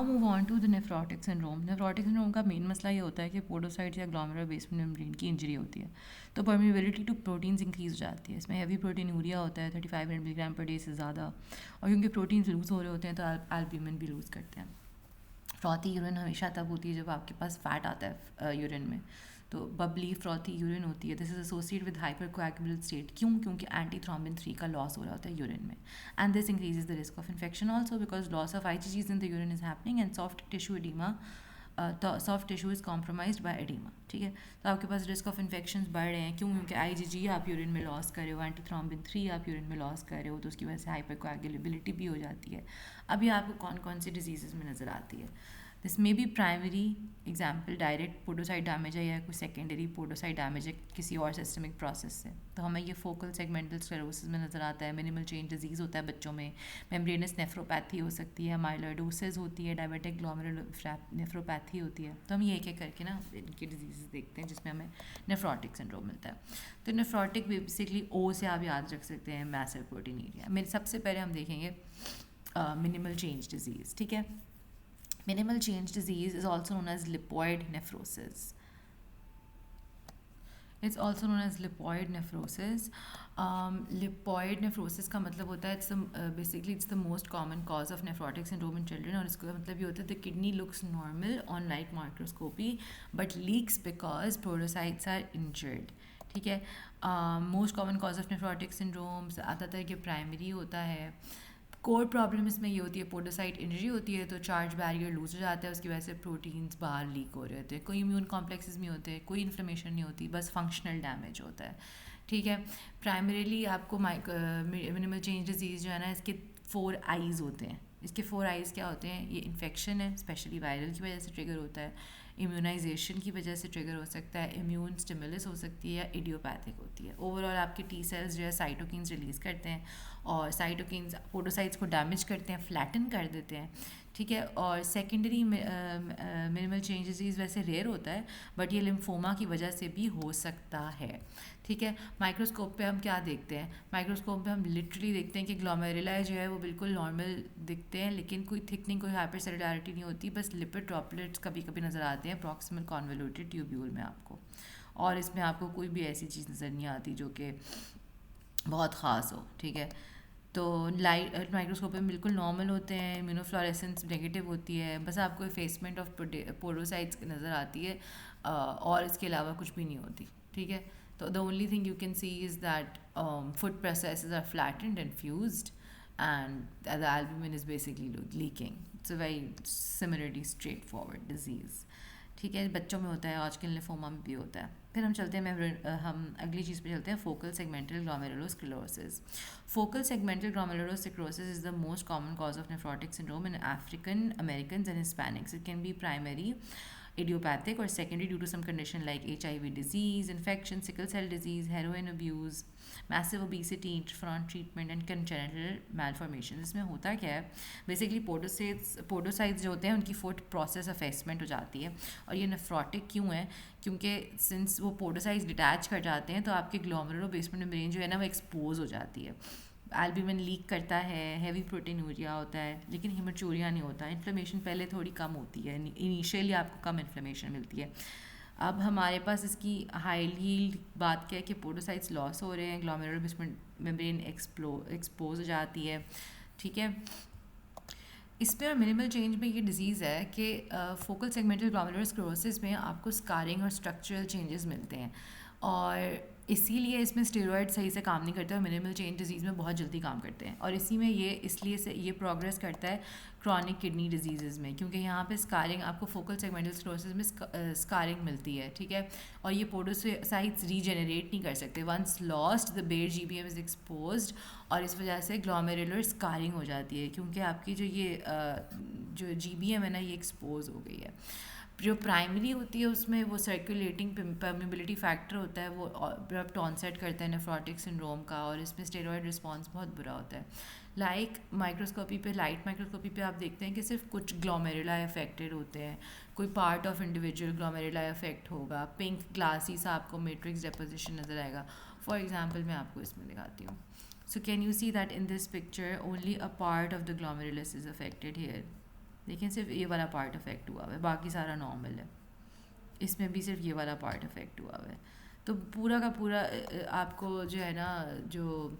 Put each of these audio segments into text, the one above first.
Now move on to the nephrotic syndrome. Nephrotic syndrome का main मसला ये होता है कि पोडोसाइट्स या ग्लोमेरुलर बेसमेंट मेम्ब्रेन की इंजरी होती है, तो परमिबिलिटी टू प्रोटीन्स इंक्रीज हो जाती है। इसमें हैवी प्रोटीन यूरिया होता है 35 मिलीग्राम पर डे से ज़्यादा, और क्योंकि प्रोटीन्स लूज़ हो रहे होते हैं तो एल्ब्यूमिन भी लूज़ करते हैं। फ्रॉथी यूरिन हमेशा तब होती है जब आपके पास फैट आता है यूरिन में, तो बबली फ्रॉथी यूरिन होती है। This is associate with hyper coagulable state. क्यों? क्योंकि एंटी थ्रोम्बिन 3 का लॉस हो रहा होता है यूरिन में, and this increases the risk of infection also because loss of IgGs in the urine is happening and soft tissue oedema, soft tissue is compromised by oedema. ठीक है, तो आपके पास रिस्क ऑफ इन्फेक्शन बढ़ रहे हैं। क्यों? क्योंकि आईजीजी आप यूरिन में लॉस कर रहे हो, एंटी थ्रोम्बिन 3 आप यूरिन में लॉस कर रहे हो, तो उसकी वजह से हाइपर कोएगुलेबिलिटी भी हो जाती है। अभी आपको कौन कौन सी डिजीज़ में नज़र आती है? This may be primary example direct podocyte damage है, या कोई सेकेंडरी पोडोसाइट डैमेज है किसी और सिस्टमिक प्रोसेस से, तो हमें ये फोकल सेगमेंटल स्क्लेरोसिस में नज़र आता है। मिनिमल चेंज डिजीज़ होता है बच्चों में, मेम्ब्रेनस नेफ्रोपैथी हो सकती है, माइलोइडोसिस होती है, डायबिटिक ग्लोमेरुलर नेफ्रोपैथी होती है। तो हम ये एक करके ना इनकी डिजीज़ देखते हैं जिसमें हमें नेफ्रोटिक सिंड्रोम मिलता है। तो नेफ्रोटिक बेसिकली ओ से आप याद रख सकते हैं, मैसिव प्रोटीनीरिया। मेरे सबसे पहले हम देखेंगे मिनिमल चेंज डिजीज़। ठीक है, minimal change disease is also known as lipoid nephrosis. It's also known as lipoid nephrosis. Lipoid nephrosis का मतलब होता है basically it's the most common cause of nephrotic syndrome in children, और इसका मतलब ये होता है the kidney looks normal on light microscopy but leaks because podocytes are injured. ठीक है, most common cause of nephrotic syndromes आता है कि प्राइमरी होता है। कोर प्रॉब्लम इसमें ये होती है पोडोसाइट इंजरी होती है, तो चार्ज बैरियर लूज हो जाता है, उसकी वजह से प्रोटीन्स बाहर लीक हो रहे होते हैं। कोई इम्यून कॉम्प्लेक्सेस नहीं होते, कोई इन्फ्लेमेशन नहीं होती, बस फंक्शनल डैमेज होता है। ठीक है, प्राइमरीली आपको मिनिमल चेंज डिजीज़ जो है ना, इसके 4 आइज़ होते हैं। इसके 4 आइज़ क्या होते हैं? ये इन्फेक्शन है, स्पेशली वायरल की वजह से ट्रिगर होता है, इम्यूनाइजेशन की वजह से ट्रिगर हो सकता है, इम्यून स्टिमुलस हो सकती है, या इडियोपैथिक होती है। ओवरऑल आपके टी सेल्स जो है साइटोकिन्स रिलीज़ करते हैं, और साइटोकिन्स पोडोसाइट्स को डैमेज करते हैं, फ्लैटन कर देते हैं। ठीक है, और सेकेंडरी मिनिमल चेंज डिजीज़ वैसे रेयर होता है, बट ये लिम्फोमा की वजह से भी हो सकता है। ठीक है, माइक्रोस्कोप पे हम क्या देखते हैं? माइक्रोस्कोप पे हम लिटरली देखते हैं कि ग्लोमेरुला जो है वो बिल्कुल नॉर्मल दिखते हैं, लेकिन कोई थिकनिंग, कोई हाइपरसेलुलैरिटी नहीं होती, बस लिपिड ड्रॉपलेट्स कभी कभी नज़र आते हैं प्रॉक्सिमल कॉन्वोल्यूटेड ट्यूब्यूल में आपको, और इसमें आपको कोई भी ऐसी चीज़ नज़र नहीं आती जो कि बहुत ख़ास हो। ठीक है, तो लाइट माइक्रोस्कोप में बिल्कुल नॉर्मल होते हैं, इम्यूनोफ्लोरेसेंस नेगेटिव होती है, बस आपको इफेसमेंट ऑफ पोडोसाइट्स नज़र आती है, और इसके अलावा कुछ भी नहीं होती। ठीक है, तो the only thing you can see is that foot processes are flattened and fused, and the albumin is basically leaking. It's a very similarly straightforward disease. ठीक है, बच्चों में होता है, आजकल लिम्फोमा में भी होता है। फिर हम चलते हैं हम अगली चीज़ पे चलते हैं, focal segmental glomerulosclerosis. Focal segmental glomerulosclerosis is the most common cause of nephrotic syndrome in African American and Hispanics. It can be primary idiopathic or secondary due to some condition like HIV disease, infection, sickle cell disease, heroin abuse, massive obesity, interferon treatment and congenital malformations. इसमें होता क्या है? Basically podocytes जो होते हैं उनकी food process अफेसमेंट हो जाती है, और ये नेफ्रोटिक क्यों है? क्योंकि सिंस वो पोडोसाइट्स डिटैच कर जाते हैं, तो आपके ग्लोमेरुलर बेसमेंट मेम्ब्रेन जो है ना वो एक्सपोज हो जाती है, एल्ब्यूमिन लीक करता है, हैवी प्रोटीनूरिया होता है, लेकिन हिमेटूरिया नहीं होता। इन्फ्लेमेशन पहले थोड़ी कम होती है, इनिशियली आपको कम इन्फ्लेमेशन मिलती है। अब हमारे पास इसकी हाईली बात क्या है कि पोडोसाइट्स लॉस हो रहे हैं, ग्लोमेरुलर बेसमेंट मेम्ब्रेन एक्सपोज हो जाती है। ठीक है, इसमें और मिनिमल चेंज में ये डिज़ीज़ है कि फोकल सेगमेंटल ग्लोमेरुलर स्क्लेरोसिस में आपको स्कारिंग और स्ट्रक्चरल चेंजेस मिलते हैं, और इसीलिए इसमें स्टेरॉयड सही से काम नहीं करते, और मिनिमल चेंज डिजीज़ में बहुत जल्दी काम करते हैं, और इसी में ये इसलिए से ये प्रोग्रेस करता है क्रॉनिक किडनी डिजीज़ में, क्योंकि यहाँ पे स्कारिंग आपको फोकल सेगमेंटल स्क्लेरोसिस में स्कारिंग मिलती है। ठीक है, और ये पोडोसाइट्स रीजनरेट नहीं कर सकते, once lost the bare GBM is exposed, और इस वजह से ग्लोमेरुलर स्कारिंग हो जाती है, क्योंकि आपकी जो GBM है ना ये एक्सपोज हो गई है। जो प्राइमरी होती है उसमें वो सर्कुलेटिंग परमेबिलिटी फैक्टर होता है, वो अब्रप्ट ऑनसेट करता है नेफ्रोटिक सिंड्रोम का, और इसमें स्टेरॉयड रिस्पॉन्स बहुत बुरा होता है। लाइक माइक्रोस्कोपी पे, लाइट माइक्रोस्कोपी पे आप देखते हैं कि सिर्फ कुछ ग्लोमेरुला अफेक्टेड होते हैं, कोई part of individual glomeruli affect होगा, पिंक ग्लासी सा आपको मैट्रिक्स डेपोजिशन नज़र आएगा। फॉर एग्जांपल मैं आपको इसमें दिखाती हूँ। So can you see that in this picture only a part of the glomerulus is affected here? देखें सिर्फ ये वाला पार्ट अफेक्ट हुआ हुआ है, बाकी सारा नॉर्मल है। इसमें भी सिर्फ ये वाला पार्ट अफेक्ट हुआ हुआ है। तो पूरा का पूरा आपको जो है ना, जो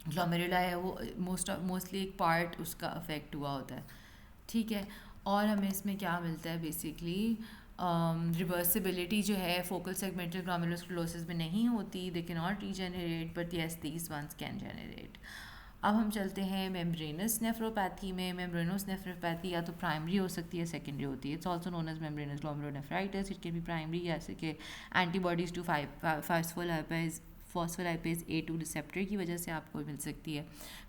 ग्लोमेरुला है वो मोस्टली एक पार्ट उसका अफेक्ट हुआ होता है, ठीक है। और हमें इसमें क्या मिलता है बेसिकली, रिवर्सिबिलिटी जो है फोकल सेगमेंटल ग्लोमेरुलोस्क्लेरोसिस में नहीं होती, they can not regenerate, but yes these ones can generate. अब हम चलते हैं मेम्ब्रेनस नेफ्रोपैथी में। मेम्ब्रेनस नेफ्रोपैथी या तो प्राइमरी हो सकती है, सेकेंडरी होती है। It's also known as membranous glomerulonephritis. It can be primary, जैसे कि antibodies to phospholipase A2 receptor की वजह से आपको मिल सकती है।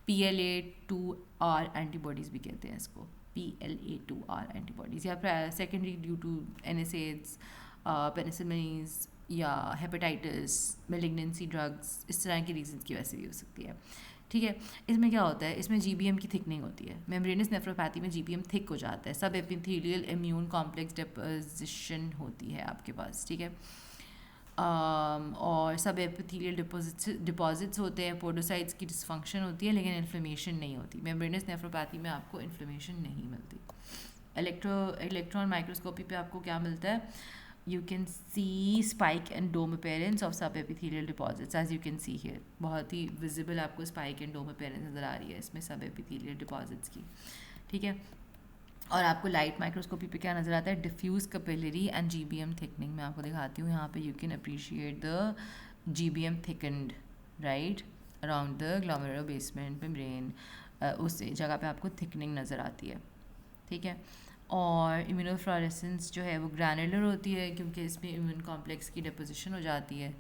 PLA2R एंटीबॉडीज़ भी कहते हैं इसको, PLA2R एंटीबॉडीज़, या secondary due to NSAIDs, penicillin या हेपेटाइटिस, मेलिग्नेंसी ड्रग्स, इस तरह की रीजन की वजह से भी हो सकती है, ठीक है। इसमें क्या होता है, इसमें GBM की थिकनिंग होती है। मेम्ब्रेनस नेफ्रोपैथी में GBM थिक हो जाता है, सब एपिथेलियल इम्यून कॉम्प्लेक्स डिपोजिशन होती है आपके पास, ठीक है। और सब एपिथेलियल डिपॉजिट्स होते हैं, पोडोसाइट्स की डिसफंक्शन होती है, लेकिन इन्फ्लेमेशन नहीं होती। मेम्ब्रेनस नेफ्रोपैथी में आपको इन्फ्लेमेशन नहीं मिलती। इलेक्ट्रॉन माइक्रोस्कोपी पे आपको क्या मिलता है, you can see spike and dome appearance of subepithelial deposits, as you can see here। बहुत ही visible आपको spike and dome appearance नज़र आ रही है इसमें subepithelial deposits की, ठीक है। और आपको लाइट माइक्रोस्कोपी पे क्या नज़र आता है, diffuse capillary and GBM thickening. मैं आपको दिखाती हूँ यहाँ पे, you can appreciate the GBM thickened right around the glomerular basement membrane, उस जगह पे आपको थिकनिंग नज़र आती है, ठीक है। और इम्यूनोफ्लोरेसेंस जो है वो ग्रैनुलर होती है, क्योंकि इसमें इम्यून कॉम्प्लेक्स की डिपोजिशन हो जाती है,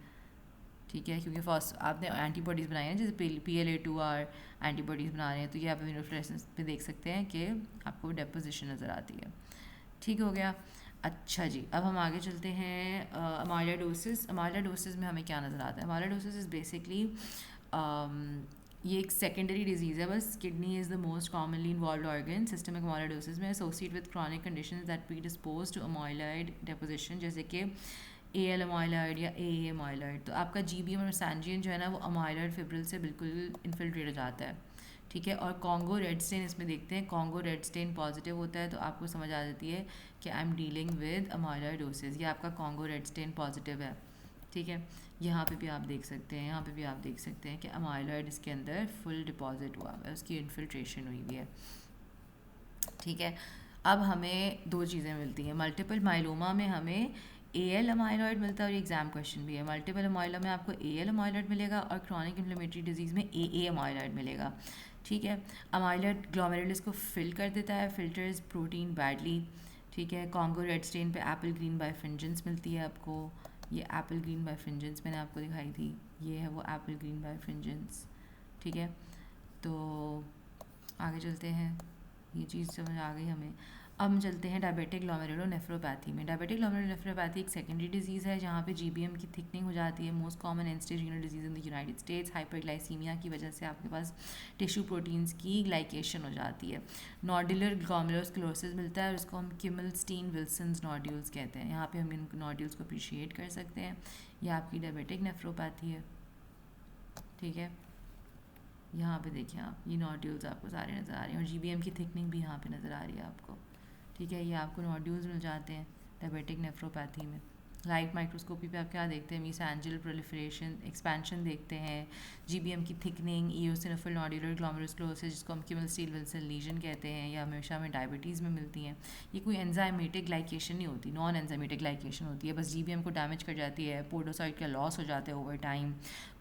ठीक है। क्योंकि फर्स्ट आपने एंटीबॉडीज़ बनाई हैं, जैसे PLA2R एंटीबॉडीज़ बना रहे हैं, तो ये आप इम्यूनोफ्लोरेसेंस पे देख सकते हैं कि आपको डिपोजिशन नज़र आती है, ठीक हो गया। अच्छा जी, अब हम आगे चलते हैं अमाइलोइडोसिस। अमाइलोइडोसिस में हमें क्या नज़र आता है, अमाइलोइडोसिस इज़ बेसिकली ये एक सेकेंडरी डिजीज़ है बस। Kidney is the most commonly involve organ. Systemic amyloidosis में associate with chronic conditions that predispose to amyloid deposition, जैसे कि AL अमाइलॉइड या AA अमाइलॉइड। तो आपका GBM और सैंजियन जो है ना, वो अमाइलॉइड फिब्रिल से बिल्कुल इन्फिल्ट्रेट हो जाता है, ठीक है। और कॉन्गो रेड स्टेन इसमें देखते हैं, कॉन्गो रेड स्टेन पॉजिटिव होता है, तो आपको समझ आ जाती है कि I am dealing with amyloidosis. ये आपका कॉन्गो रेड स्टेन पॉजिटिव है, ठीक है। यहाँ पे भी आप देख सकते हैं, यहाँ पे भी आप देख सकते हैं कि अमाइलॉइड इसके अंदर फुल डिपॉजिट हुआ है, उसकी इन्फिल्ट्रेशन हुई हुई है, ठीक है। अब हमें दो चीज़ें मिलती हैं। मल्टीपल माइलोमा में हमें AL अमाइलॉइड मिलता है, और एग्जाम क्वेश्चन भी है। मल्टीपल अमाइलोमा में आपको AL अमाइलॉइड मिलेगा, और क्रॉनिक इन्फ्लेमेटरी डिजीज़ में AA अमाइलॉइड मिलेगा, ठीक है। अमाइलॉइड ग्लोमेरुलस को फिल कर देता है, फिल्टर्स प्रोटीन बैडली, ठीक है। कॉन्गो रेड स्टेन पे एप्पल ग्रीन बाइफिंजेंस मिलती है आपको। ये एप्पल ग्रीन बाइफिंजेंस मैंने आपको दिखाई थी, ये है वो एप्पल ग्रीन बाइफिंजेंस, ठीक है। तो आगे चलते हैं, ये चीज़ समझ आ गई हमें। अब हम चलते हैं डायबिटिक ग्लोमेरुलोनेफ्रोपैथी में। डायबिटिक ग्लोमेरुलोनेफ्रोपैथी एक सेकेंडरी डिजीज़ है, जहाँ पे GBM की थिकनिंग हो जाती है। Most common and stage renal disease in the United states. Hyperglycaemia की वजह से आपके पास टिश्यू प्रोटीन्स की ग्लाइकेशन हो जाती है। नॉड्यूलर ग्लोमेरुलोस्क्लेरोसिस मिलता है, और उसको हम किमलस्टीन विल्सन्स नॉड्यूल्स कहते हैं। यहाँ पर हम इन नॉड्यूल्स को अप्रिशिएट कर सकते हैं। यह आपकी डायबिटिक नेफ्रोपैथी है, ठीक है। यहाँ पे देखिए आप, ये नॉड्यूल्स आपको सारे नज़र आ रहे हैं, और GBM की थिकनिंग भी यहाँ पे नज़र आ रही है आपको, ठीक है। ये आपको नॉड्यूल्स मिल जाते हैं डायबिटिक नेफ्रोपैथी में। लाइट माइक्रोस्कोपी पे आप क्या देखते हैं, मीसेंजियल प्रोलिफरेशन एक्सपेंशन देखते हैं, GBM की थिकनिंग, इओसिनोफिल नॉड्यूलर ग्लोमेरुलोस्क्लेरोसिस, जिसको हम किमलस्टीन विल्सन लीजन कहते हैं, या हमेशा में डायबिटीज़ में मिलती हैं। ये कोई एंजाइमेटिक ग्लाइकेशन नहीं होती, नॉन एंजाइमेटिक ग्लाइकेशन होती है, बस GBM को डैमेज कर जाती है, पोडोसाइट का लॉस हो जाता है ओवर टाइम,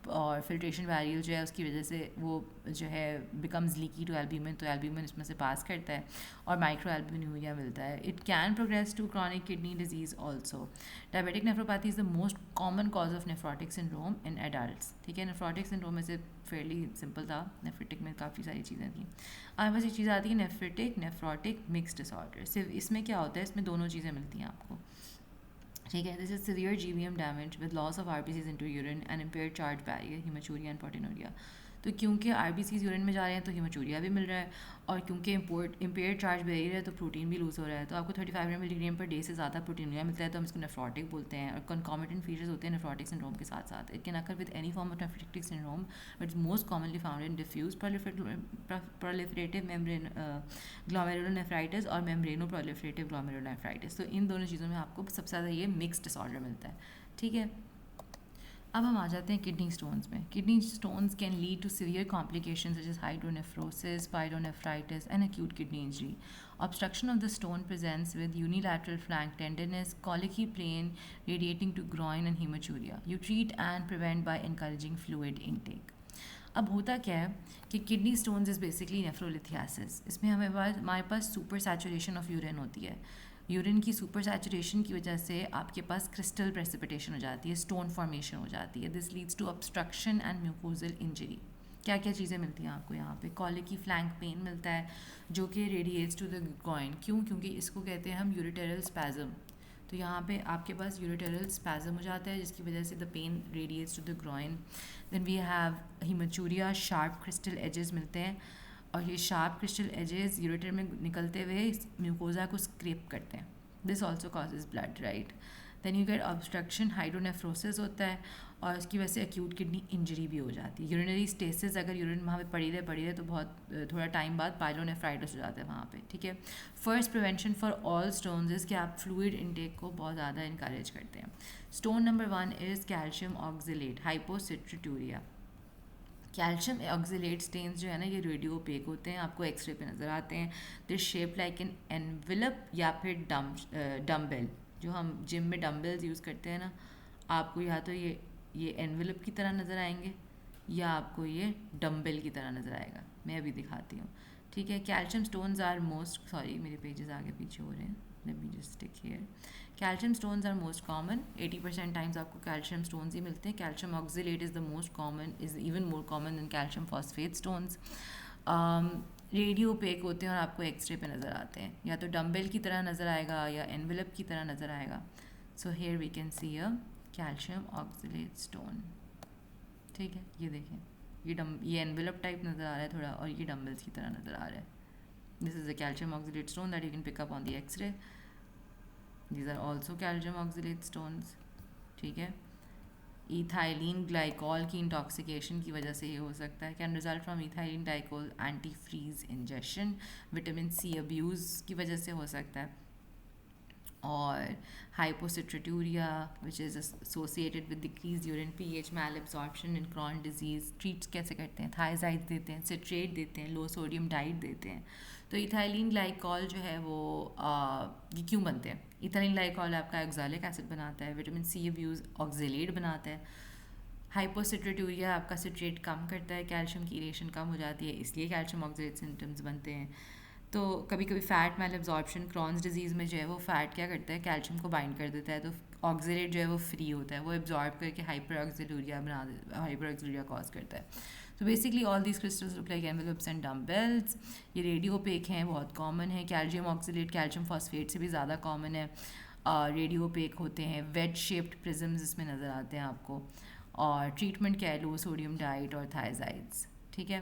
और फिल्ट्रेशन वैरियल जो है उसकी वजह से वो जो है बिकम्स लीकी टू एल्ब्यूमिन, तो एल्ब्यूमिन इसमें से पास करता है, और माइक्रो एल्ब्यूमिनुरिया मिलता है। It can progress to chronic kidney disease also. Diabetic nephropathy is the most common cause of nephrotic syndrome in adults, ठीक है। नेफ्रोटिक सिंड्रोम में से फेयरली सिंपल था, नेफ्रिटिक में काफ़ी सारी चीज़ें थी। अब बस ये चीज़ आती है नेफ्रोटिक मिक्स डिसऑर्डर। सिर्फ इसमें क्या होता है, इसमें दोनों चीज़ें मिलती हैं आपको, ठीक है। This is severe GBM damage with loss of RBCs into urine and impaired charge barrier, haematuria and proteinuria। तो क्योंकि आरबीसीज यूरिन में जा रहे हैं तो हीमोचूरिया भी मिल रहा है, और क्योंकि इम्पेयर्ड चार्ज बेरियर है तो प्रोटीन भी लूज़ हो रहा है, तो आपको 35 ग्राम मिलीग्राम पर डे से ज़्यादा प्रोटीन मिलता है, तो हम इसको नेफ्रोटिक बोलते हैं। और कंकॉमिटेंट फीचर्स होते हैं नेफ्रोटिक सिंड्रोम के साथ साथ। It can occur with any form of nephrotic syndrome, but is most commonly found in diffuse proliferative membrane glomerulonephritis और मेम्ब्रेनो प्रोलिफरेटिव ग्लोमेरुलोनेफ्राइटिस। तो इन दोनों चीज़ों में आपको सबसे ज़्यादा ये मिक्स्ड डिसऑर्डर मिलता है, ठीक है। अब हम आ जाते हैं किडनी स्टोन्स में। Kidney stones can lead to severe complications such as hydronephrosis, pyelonephritis and acute kidney injury. Obstruction of the stone presents with unilateral flank tenderness, colicky pain radiating to groin and hematuria. You treat and prevent by encouraging fluid intake. अब होता क्या है कि kidney stones is basically nephrolithiasis. इसमें हमारे पास super saturation of urine होती है। Urine की सुपर सैचुरेशन की वजह से आपके पास क्रिस्टल प्रेसिपिटेशन हो जाती है, स्टोन फॉर्मेशन हो जाती है। This leads to obstruction and mucosal injury. क्या क्या चीज़ें मिलती हैं आपको यहाँ पे? कॉलिकी फ्लैंक पेन मिलता है जो कि रेडिएट्स टू द ग्रॉइन। क्यों? क्योंकि इसको कहते हैं हम यूरिटेरल स्पैज़म। तो यहाँ पे आपके पास यूरिटेरल स्पैज़म हो जाता है जिसकी वजह से the pain radiates to the groin. Then we have haematuria, sharp crystal edges मिलते हैं, और ये शार्प क्रिस्टल एजेस यूरेटर में निकलते हुए म्यूकोजा को स्क्रेप करते हैं। This also causes blood, right. Then you get obstruction, hydronephrosis होता है, और उसकी वजह से एक्यूट किडनी इंजरी भी हो जाती है। यूरिनरी स्टेसिस, अगर यूरिन वहाँ पे पड़ी रहे तो बहुत थोड़ा टाइम बाद पायलोनेफ्राइटिस हो जाता है वहाँ पे, ठीक है। First prevention for all stones is कि आप फ्लूइड इनटेक को बहुत ज़्यादा इंकरेज करते हैं। Stone number 1 is calcium oxalate hypocitraturia. Calcium oxalate stones जो है ना, ये रेडियो ओपेक होते हैं, आपको एक्सरे पे नज़र आते हैं। This shape like an envelope या फिर डम्बेल। जो हम जिम में डम्बल्स यूज़ करते हैं ना, आपको या तो ये एनवेलप की तरह नज़र आएंगे या आपको ये डम्बेल की तरह नज़र आएगा। मैं अभी दिखाती हूँ, ठीक है। Calcium stones are most, sorry मेरे पेजेस आगे पीछे हो रहे हैं, let me just stick here. Calcium stones are most common, 80% times आपको कैल्शियम स्टोन्स ही मिलते हैं। Calcium oxalate is the most common, is even more common than calcium phosphate stones. Radio opaque होते हैं और आपको एक्सरे पे नज़र आते हैं, या तो डम्बेल की तरह नज़र आएगा या एनवेलप की तरह नज़र आएगा। So here we can see a calcium oxalate stone, ठीक है। ये देखें, ये एनवेलप टाइप नज़र आ रहा है थोड़ा, और ये डम्बल्स की तरह नज़र आ रहा है। This is a calcium oxalate stone that you can pick up on the X ray. These are also calcium oxalate stones, ठीक है। इथाइलिन ग्लाइकॉल की इंटॉक्सिकेशन की वजह से ये हो सकता है। Can result from ethylene glycol antifreeze injection. Vitamin C abuse की वजह से हो सकता है। और hypocitraturia which is associated with decrease urine pH, malabsorption in Crohn disease. Treats कैसे करते हैं? थायजाइड देते हैं, सिट्रेट देते हैं, लो सोडियम डाइट देते हैं। तो इथाइलिन ग्लाइकॉल जो है वो ये क्यों बनते हैं? इथाइलिन ग्लाइकॉल आपका ऑक्सैलिक एसिड बनाता है, विटामिन सी अब्यूज़ ऑक्जेलेट बनाता है। हाइपोसिट्रिटूरिया आपका सिट्रेट कम करता है, कैल्शियम की इरेशन कम हो जाती है, इसलिए कैल्शियम ऑक्जेलेट सिम्टम्स बनते हैं। तो कभी कभी फ़ैट मैल एब्जॉर्प्शन, क्रॉन्स डिजीज़ में जो है वो फ़ैट क्या करता है, कैल्शियम को बाइंड कर देता है, तो ऑक्जेलेट जो है वो फ्री होता है, वो एब्जॉर्ब करके हाइपर ऑक्जेलूरिया कॉज करता है। तो basically all these crystals look like envelopes and dumbbells. ये रेडियो ओपेक हैं, बहुत कॉमन है। कैल्शियम ऑक्जिलेट कैल्शियम फॉस्फेट से भी ज़्यादा कॉमन है। रेडियो ओपेक होते हैं, वेज शेप्ड प्रिज्म्स इसमें नज़र आते हैं आपको। और ट्रीटमेंट क्या है? लो सोडियम डाइट और थायजाइड्स, ठीक है।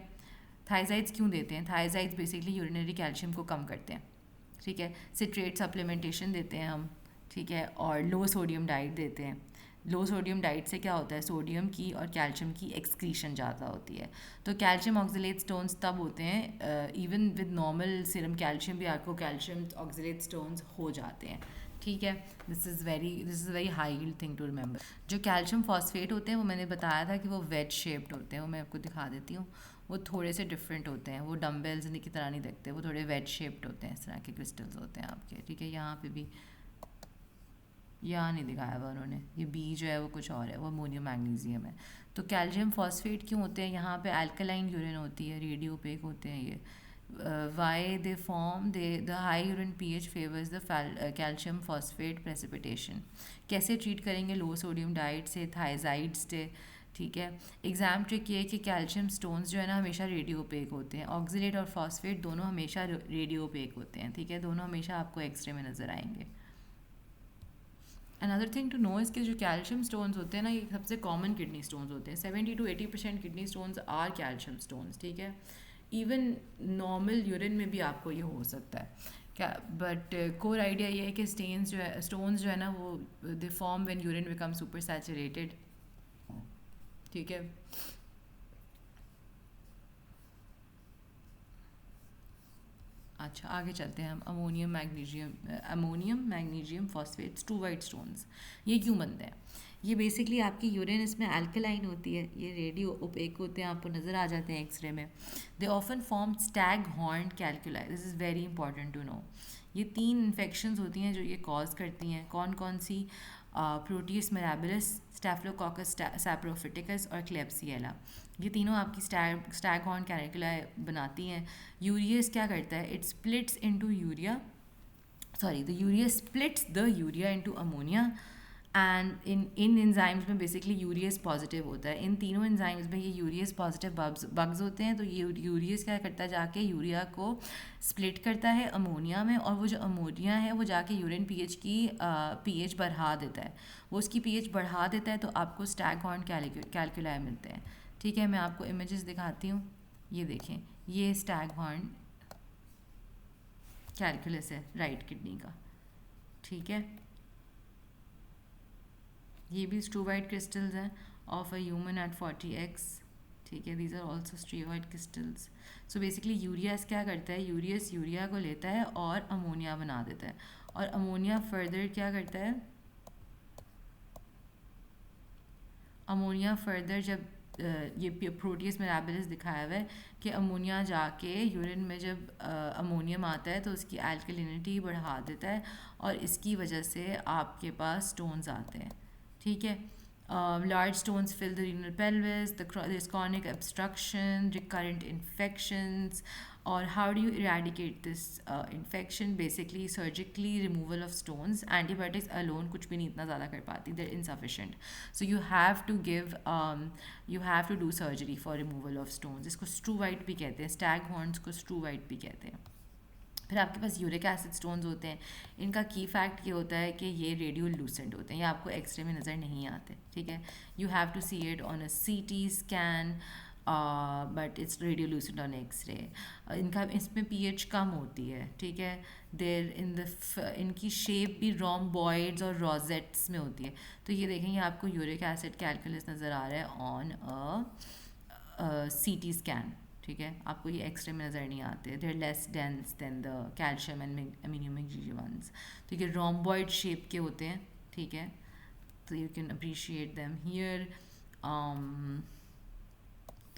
थायजाइड्स क्यों देते हैं? थायजाइड्स बेसिकली यूरिनरी कैल्शियम को कम करते हैं, ठीक है। सिट्रेट सप्लीमेंटेशन देते हैं हम, ठीक है। और लो सोडियम डाइट देते हैं। लो सोडियम डाइट से क्या होता है? सोडियम की और कैल्शियम की एक्सक्रीशन ज़्यादा होती है। तो कैल्शियम ऑक्जिलेट स्टोन्स तब होते हैं, even with normal serum calcium भी आपको कैल्शियम ऑक्जिलेट स्टोन्स हो जाते हैं, ठीक है। This is very high yield thing to remember. जो कैल्शियम फॉस्फेट होते हैं वो मैंने बताया था कि वो वेज शेप्ड होते हैं, वो मैं आपको दिखा देती हूँ। वो थोड़े से डिफरेंट होते हैं, वो डम्बेल्स की तरह नहीं दिखते, वो थोड़े वेज शेप्ड होते हैं, इस तरह के क्रिस्टल्स होते हैं आपके, ठीक है। यहाँ पे भी यहाँ नहीं दिखाया हुआ उन्होंने, ये बी जो है वो कुछ और है, वो अमोनियम मैग्नीशियम है। तो कैल्शियम फॉस्फेट क्यों होते हैं? यहाँ पे अल्कलाइन यूरिन होती है, रेडियो ओपेक होते हैं ये। Why they form the high urine pH favours the calcium phosphate precipitation. कैसे ट्रीट करेंगे? लो सोडियम डाइट से, थायजाइड्स से, ठीक है। एग्जाम ट्रिक ये है कि कैल्शियम स्टोन्स जो है ना हमेशा रेडियो ओपेक होते हैं। ऑक्जिलेट और फॉस्फेट दोनों हमेशा रेडियो ओपेक होते हैं, ठीक है। दोनों हमेशा आपको एक्सरे में नज़र आएंगे। अनदर थिंग टू नो इसके जो कैल्शियम स्टोन्स होते हैं ना, ये सबसे कॉमन किडनी स्टोन्स होते हैं. 70 to 80% kidney stones are calcium stones. ठीक है, इवन नॉर्मल यूरिन में भी आपको ये हो सकता है क्या. बट कोर आइडिया ये है कि स्टेन्स जो है, स्टोन्स जो है ना, वो they form when urine become super saturated. ठीक है. अच्छा, आगे चलते हैं हम. अमोनियम मैग्नीशियम फॉस्फेट्स, टू वाइट स्टोन्स, ये क्यों बनते हैं? ये बेसिकली आपकी यूरिन इसमें अल्कलाइन होती है, ये रेडियो ओपेक होते हैं, आपको नज़र आ जाते हैं एक्सरे में. They often form stag horn calculi. This is very important to know. ये 3 इन्फेक्शंस होती हैं जो ये कॉज करती हैं. कौन कौन सी? प्रोटियस मिराबिलिस, स्टैफिलोकोकस सैप्रोफिटिकस और क्लेब्सिएला. ये तीनों आपकी स्टैग हॉर्न कैल्कुलाई बनाती हैं. यूरियस क्या करता है? It splits into urea, sorry, the urea splits the urea into ammonia. And in enzymes में बेसिकली यूरियस पॉजिटिव होता है. इन तीनों एंजाइम्स में ये यूरियस पॉजिटिव बग्स होते हैं. तो ये यूरियस क्या करता है? जाके यूरिया को स्प्लिट करता है अमोनिया में, और वो जो अमोनिया है वो जाके यूरिन पीएच की पीएच बढ़ा देता है. वो उसकी पीएच बढ़ा देता है, तो आपको स्टैग हॉर्न कैल्कुलाई मिलते हैं. ठीक है, मैं आपको इमेजेस दिखाती हूँ. ये देखें, ये स्टैग हॉर्न कैलकुलस है राइट किडनी का. ठीक है, ये भी स्ट्रूवाइट क्रिस्टल्स हैं of a human at 40x. ठीक है, these are also struvite crystals. So basically urease क्या करता है? यूरिया को लेता है और अमोनिया बना देता है. और अमोनिया फर्दर क्या करता है? अमोनिया फर्दर जब ये प्रोटियस मिराबिलिस दिखाया हुआ है कि अमोनिया जाके यूरिन में जब अमोनियम आता है तो उसकी एल्कलिनिटी बढ़ा देता है, और इसकी वजह से आपके पास स्टोन्स आते हैं. ठीक है. Large stones fill the renal pelvis, there's chronic obstruction, recurrent infections. Or how do you eradicate this infection? Basically surgically removal of stones. Antibiotics alone कुछ भी नहीं इतना ज़्यादा कर पाती, they're insufficient. So you have to give you have to do surgery for removal of stones. इसको struvite भी कहते हैं, stag horns को struvite भी कहते हैं. फिर आपके पास यूरिक एसिड स्टोन्स होते हैं. इनका की फैक्ट ये होता है कि ये रेडियो लूसेंट होते हैं, ये आपको एक्सरे में नज़र नहीं आते. ठीक है, you have to see it on a CT scan, but it's radiolucent on x ray. इनका इसमें pH कम होती है. ठीक है, देर इन द इनकी शेप भी रोम्बॉइड्स और रोजेट्स में होती है. तो ये देखेंगे आपको यूरिक एसिड कैलकुलस नज़र आ रहा है ऑन अ CT स्कैन. ठीक है, आपको ये एक्सरे में नज़र नहीं आते. They are less dense than the calcium and ammonium magnesium ones. तो ये रोम्बॉइड शेप के होते हैं. ठीक है, तो you can appreciate them here.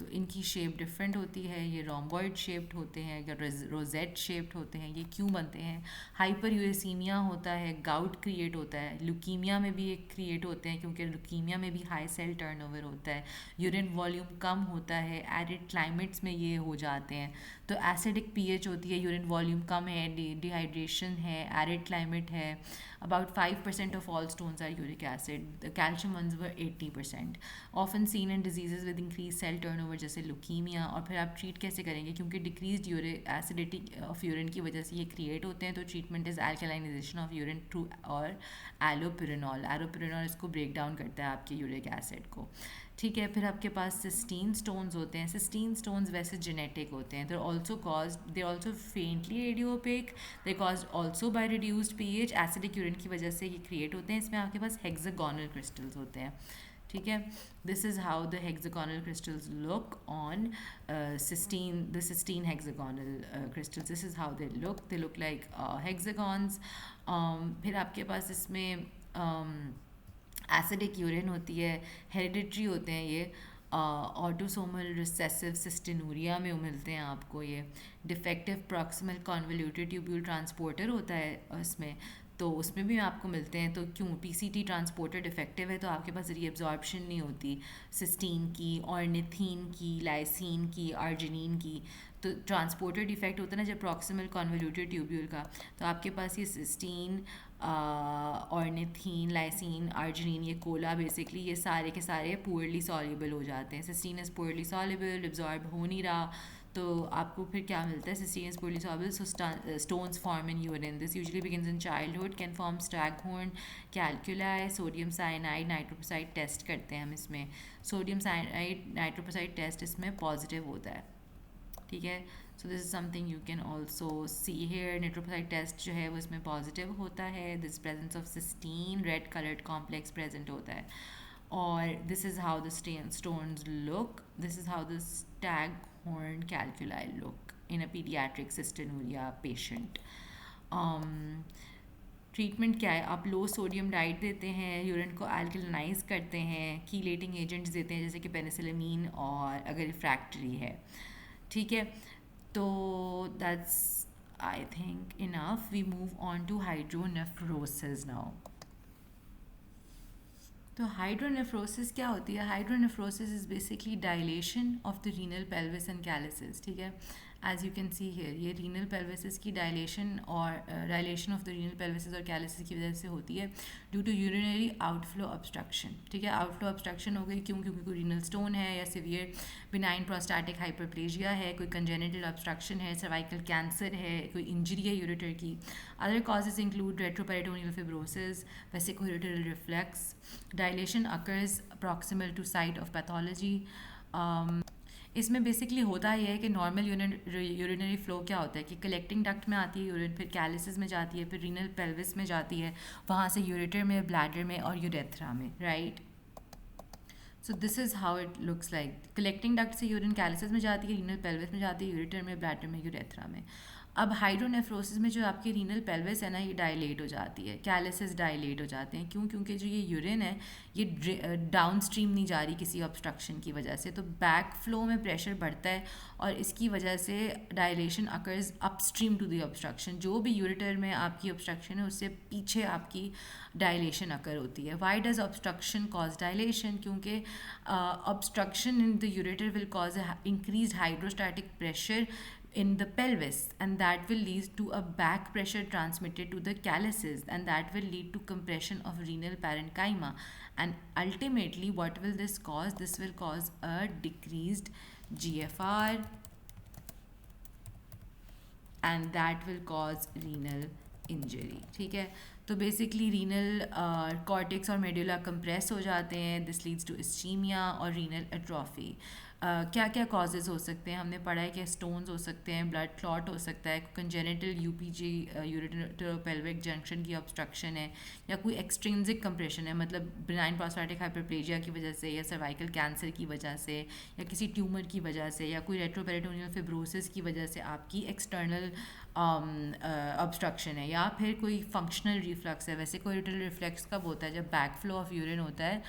तो इनकी शेप डिफरेंट होती है. ये रोम्बॉइड शेप्ड होते हैं या रोजेट शेप्ड होते हैं. ये क्यों बनते हैं? हाइपर यूरेसीमिया होता है, गाउट क्रिएट होता है, ल्यूकीमिया में भी एक क्रिएट होते हैं क्योंकि ल्यूकीमिया में भी हाई सेल टर्नओवर होता है, यूरिन वॉल्यूम कम होता है, एरिड क्लाइमेट्स में ये हो जाते हैं. तो एसिडिक पीएच होती है, यूरिन वॉल्यूम कम है, डिहाइड्रेशन है, एरिड क्लाइमेट है. About 5% of all stones are uric acid. The calcium ones were 80%. Often seen in diseases with increased cell turnover जैसे leukemia. और फिर आप ट्रीट कैसे करेंगे? क्योंकि decrease uric acidity of urine की वजह से ये क्रिएट होते हैं. तो treatment is alkalinisation of urine through और एलोपिरेनॉल. एलोपिरेनॉल इसको ब्रेक डाउन करता है आपके यूरिक एसिड को. ठीक है, फिर आपके पास सिस्टीन स्टोन्स होते हैं. सिस्टीन स्टोन्स वैसे जेनेटिक होते हैं. They also faintly radiopaque. They cause also by reduced pH. Acidic urine की वजह से ये क्रिएट होते हैं. इसमें आपके पास हेक्सागोनल क्रिस्टल्स होते हैं. ठीक है, this is how the hexagonal crystals look on the cystine hexagonal crystals. This is how they look like hexagons. फिर आपके पास इसमें एसिडिक यूरिन होती है, हेरिडिटरी होते हैं ये. ऑटोसोमल रिसेसिव सिस्टिनूरिया में मिलते हैं आपको ये. Defective proximal convoluted tubule transporter होता है इसमें, तो उसमें भी आपको मिलते हैं. तो क्यों? PCT ट्रांसपोर्टर डिफेक्टिव है तो आपके पास रीअब्जॉर्प्शन नहीं होती सिस्टीन की, ऑर्निथीन की, लाइसिन की, आर्जिनिन की. तो ट्रांसपोर्टर डिफेक्ट होता है ना जब प्रॉक्सिमल कॉन्वोल्यूटेड ट्यूब्यूल का, तो आपके पास ये सिस्टीन, ऑर्निथीन, लाइसिन, आर्जिनिन, ये कोला बेसिकली ये सारे के सारे पुअरली सॉल्युबल हो जाते हैं. Cystine is poorly soluble, absorb हो नहीं रहा, तो आपको फिर क्या मिलता है, cystine poorly soluble, so stones form in urine, this usually begins in childhood, can form staghorn, calculi, sodium cyanide, nitroprusside test करते हैं हम इसमें, सोडियम साइनाइड नाइट्रोप्रोसाइड टेस्ट इसमें पॉजिटिव होता है, ठीक है। So this is something you can also see here, nitroprusside test जो है वो इसमें पॉजिटिव होता है, this presence of cystine red coloured complex present होता है, और this is how the stones look, this is how the staghorn calculi look in a pediatric cystinuria patient. Treatment क्या है, आप लो सोडियम डाइट देते हैं, यूरिन को अल्कलाइज करते हैं, कीलेटिंग एजेंट्स देते हैं जैसे कि पेनिसिलिन, और अगर रिफ्रैक्टरी है, ठीक है। तो that's I think enough, we move on to hydronephrosis now. तो हाइड्रोनेफ्रोसिस क्या होती है, hydronephrosis is basically dilation of the renal pelvis and calyces, ठीक है। As you can see here, ये रीनल पेल्विस की डायलेशन और dilation of the renal pelvis और कैलिसेस की वजह से होती है due to urinary outflow obstruction, ठीक है। आउटफ्लो ऑब्स्ट्रक्शन हो गई क्यों, क्योंकि कोई रीनल स्टोन है, या सिवियर बिनाइन प्रोस्टैटिक हाइपरप्लेजिया है, कोई कंजेनिटल ऑब्स्ट्रक्शन है, सर्वाइकल कैंसर है, कोई इंजरी है यूरेटर की। Other causes include retroperitoneal fibrosis, vesicoureteral reflux, dilation occurs proximal to site of pathology. इसमें बेसिकली होता ये है कि नॉर्मल यूरिनरी फ्लो क्या होता है कि कलेक्टिंग डक्ट में आती है यूरिन, फिर कैलिसिस में जाती है, फिर रीनल पेल्विस में जाती है, वहाँ से यूरेटर में, ब्लैडर में और यूरेथ्रा में, right. So this is how it looks like, collecting duct से यूरिन कैलिसिस में जाती है, रीनल पेल्विस में जाती है, यूरेटर में, ब्लैडर में, यूरेथ्रा में। अब हाइड्रोनेफ्रोसिस में जो आपकी रीनल पेल्विस है ना, ये डायलेट हो जाती है, कैलिसिस डायलेट हो जाते हैं, क्यों, क्योंकि जो ये यूरिन है ये डाउन स्ट्रीम नहीं जा रही किसी ऑब्स्ट्रक्शन की वजह से, तो बैक फ्लो में प्रेशर बढ़ता है और इसकी वजह से dilation occurs upstream to the obstruction, जो भी यूरेटर में आपकी ऑब्स्ट्रक्शन है उससे पीछे आपकी डायलेशन अकर होती है। Why does obstruction cause dilation, क्योंकि obstruction in the ureter will cause increase hydrostatic pressure in the pelvis, and that will lead to a back pressure transmitted to the calyces, and that will lead to compression of renal parenchyma, and ultimately what will this cause, this will cause a decreased GFR, and that will cause renal injury, ठीक है। तो basically renal cortex और medulla compress हो जाते हैं, this leads to ischaemia और renal atrophy. क्या क्या कॉजेज़ हो सकते हैं, हमने पढ़ा है कि स्टोन्स हो सकते हैं, ब्लड क्लॉट हो सकता है, कंजेनिटल यूपीजी यूरेटरोपेल्विक जंक्शन की ऑब्स्ट्रक्शन है, या कोई एक्सट्रिंसिक कंप्रेशन है, मतलब बिनाइन प्रोस्टैटिक हाइपरप्लेजिया की वजह से, या सर्वाइकल कैंसर की वजह से, या किसी ट्यूमर की वजह से, या कोई रेट्रोपेरिटोनियल फिब्रोसिस की वजह से आपकी एक्सटर्नल ऑब्स्ट्रक्शन है, या फिर कोई फंक्शनल रिफ्लक्स है। वैसे कोई रिफ्लेक्स कब होता है, जब बैक फ्लो ऑफ यूरिन होता है,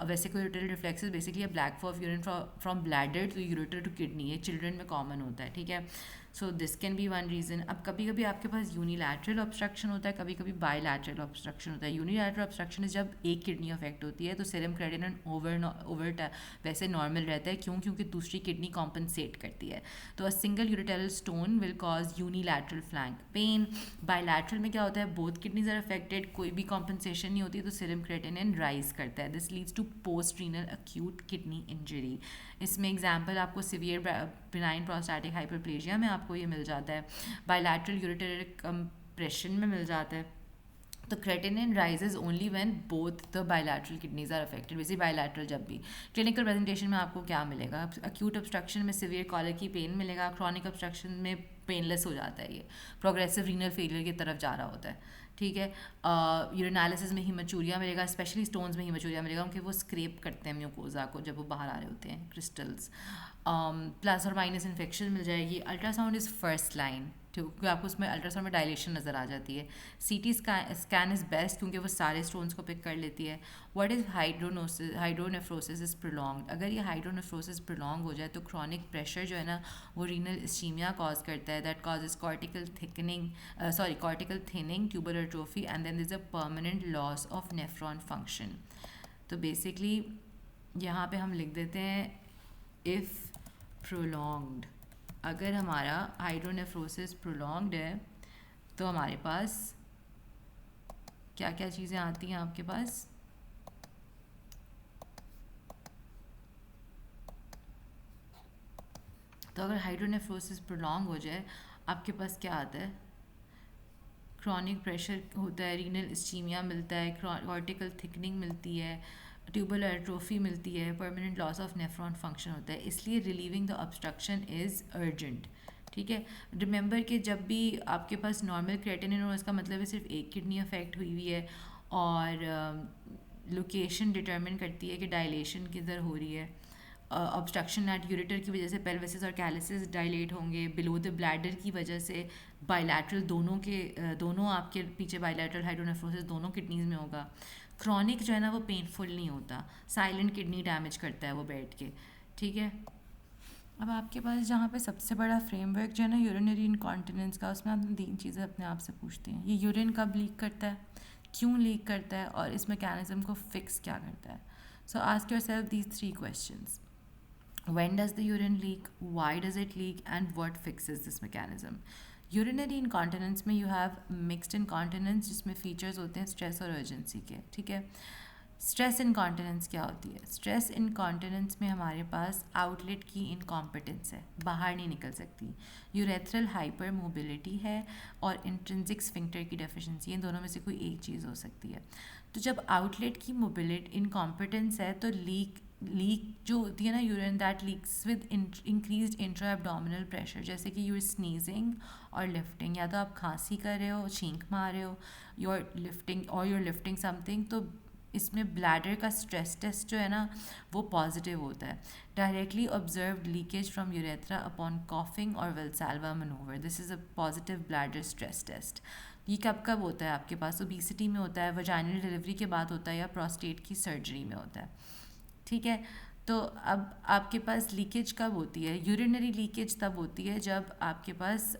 वैसे कोई ureteral reflux is basically a back flow of urine from bladder to ureter to kidney, ये चिल्ड्रन में कॉमन होता है, ठीक है। So this can be one reason. अब कभी कभी आपके पास यूनिलैटरल ऑब्स्ट्रक्शन होता है, कभी कभी बायलैटरल ऑब्स्ट्रक्शन होता है। यूनिलैटरल ऑब्स्ट्रक्शन इज जब एक किडनी अफेक्ट होती है, तो सीरम क्रेटिनिन ओवर वैसे नॉर्मल रहता है, क्यों, क्योंकि दूसरी किडनी कॉम्पनसेट करती है। तो a single ureteral stone will cause unilateral flank pain. Bilateral में क्या होता है, बोथ किडनीज आर अफेक्टेड, कोई भी कॉम्पनसेशन नहीं होती, तो सीरम क्रेटिनिन राइज करता है, this leads to post renal acute kidney injury. इसमें एग्जाम्पल आपको सिवियर बिनाइन प्रोस्टैटिक हाइपरप्लेजिया में आपको ये मिल जाता है, बायलैटरल यूरेटरी कंप्रेशन में मिल जाता है। तो creatinine rises only when both the bilateral kidneys are affected, वैसे बायलैटरल जब भी। क्लिनिकल प्रेजेंटेशन में आपको क्या मिलेगा, अक्यूट ऑब्स्ट्रक्शन में सिवियर कॉलर की पेन मिलेगा, क्रॉनिक ऑब्स्ट्रक्शन में पेनलेस हो जाता है, ये प्रोग्रेसिव रीनल फेलियर की तरफ जा रहा होता है, ठीक है। यूरिनालिसिस में हिमचूरिया मिलेगा, स्पेशली स्टोन्स में हिमचूरिया मिलेगा, क्योंकि वो स्क्रेप करते हैं म्यूकोजा को जब वो बाहर आ रहे होते हैं क्रिस्टल्स। प्लस और माइनस इन्फेक्शन मिल जाएगी। अल्ट्रासाउंड इज़ फर्स्ट लाइन, क्योंकि आपको उसमें अल्ट्रासाउंड में डायलेशन नज़र आ जाती है। सीटी स्कैन इज़ बेस्ट, क्योंकि वो सारे स्टोन्स को पिक कर लेती है। What is hydronephrosis is prolonged, अगर ये हाइड्रोनेफ्रोसिस प्रोलॉन्ग हो जाए तो क्रॉनिक प्रेशर जो है ना वो रीनल इस्चीमिया कॉज करता है, that causes cortical thinning, tubular atrophy, and then this a permanent loss of nephron function. तो बेसिकली यहाँ पे हम लिख देते हैं इफ़ प्रोलॉन्ग्ड, अगर हमारा हाइड्रोनेफ्रोसिस प्रोलॉन्ग्ड है तो हमारे पास क्या क्या चीज़ें आती हैं आपके पास, तो अगर हाइड्रोनेफ्रोसिस प्रोलॉन्ग हो जाए, आपके पास क्या आता है? क्रॉनिक प्रेशर होता है, रीनल इस्चीमिया मिलता है, कॉर्टिकल थिकनिंग मिलती है, ट्यूबुलर एट्रोफी मिलती है, permanent loss of nephron function होता है। इसलिए relieving the obstruction is urgent. ठीक है, रिमेंबर कि जब भी आपके पास नॉर्मल क्रिएटिनिन हो, इसका मतलब है सिर्फ एक किडनी अफेक्ट हुई हुई है, और लोकेशन डिटरमिन करती है कि डायलेशन किधर हो रही है। ऑब्स्ट्रक्शन एट यूरेटर की वजह से पेल्विस और कैलिसेस डायलेट होंगे, बिलो द ब्लैडर की वजह से बायलैटरल दोनों आपके पीछे बायलैटरल हाइड्रोनेफ्रोसिस दोनों किडनीज में होगा। क्रॉनिक जो है ना वो पेनफुल नहीं होता, साइलेंट किडनी डैमेज करता है वो बैठ के। ठीक है, अब आपके पास जहाँ पे सबसे बड़ा फ्रेमवर्क जो है ना यूरिनरी इनकॉन्टिनेंस का, उसमें आप 3 चीज़ें अपने आप से पूछते हैं। ये यूरिन कब लीक करता है, क्यों लीक करता है, और इस मैकेनिज्म को फिक्स क्या करता है। सो ask yourself these 3 questions: when does the urine leak, why does it leak, and what fixes this mechanism. Urinary incontinence में यू हैव मिक्स्ड इनकॉन्टिनेंस, जिसमें फीचर्स होते हैं स्ट्रेस और अर्जेंसी के। ठीक है, स्ट्रेस इनकॉन्टिनेंस क्या होती है? स्ट्रेस इनकॉन्टिनेंस में हमारे पास आउटलेट की इनकॉम्पिटेंस है, बाहर नहीं निकल सकती, यूरेथ्रल हाइपर मोबिलिटी है, और इंट्रिंसिक स्फिंक्टर की डेफिशिएंसी, इन दोनों में से कोई एक चीज़ हो सकती है। तो जब आउटलेट की मोबिलिटी इनकॉम्पिटेंस है, तो लीक जो होती है ना urine, that leaks with increased intra abdominal pressure, जैसे कि यूर स्नीजिंग और लिफ्टिंग, या तो आप खांसी कर रहे हो, छींक मार रहे हो, यूर लिफ्टिंग समथिंग, तो इसमें ब्लैडर का स्ट्रेस टेस्ट जो है ना वो पॉजिटिव होता है। Directly observed leakage from urethra upon coughing और Valsalva manoeuvre, this is a positive bladder stress test. ये कब कब होता है आपके पास? ओबेसिटी में होता है, वजाइनल डिलीवरी के बाद होता है, या प्रोस्टेट की सर्जरी में होता है। ठीक है, तो अब आपके पास लीकेज कब होती है? यूरिनरी लीकेज तब होती है जब आपके पास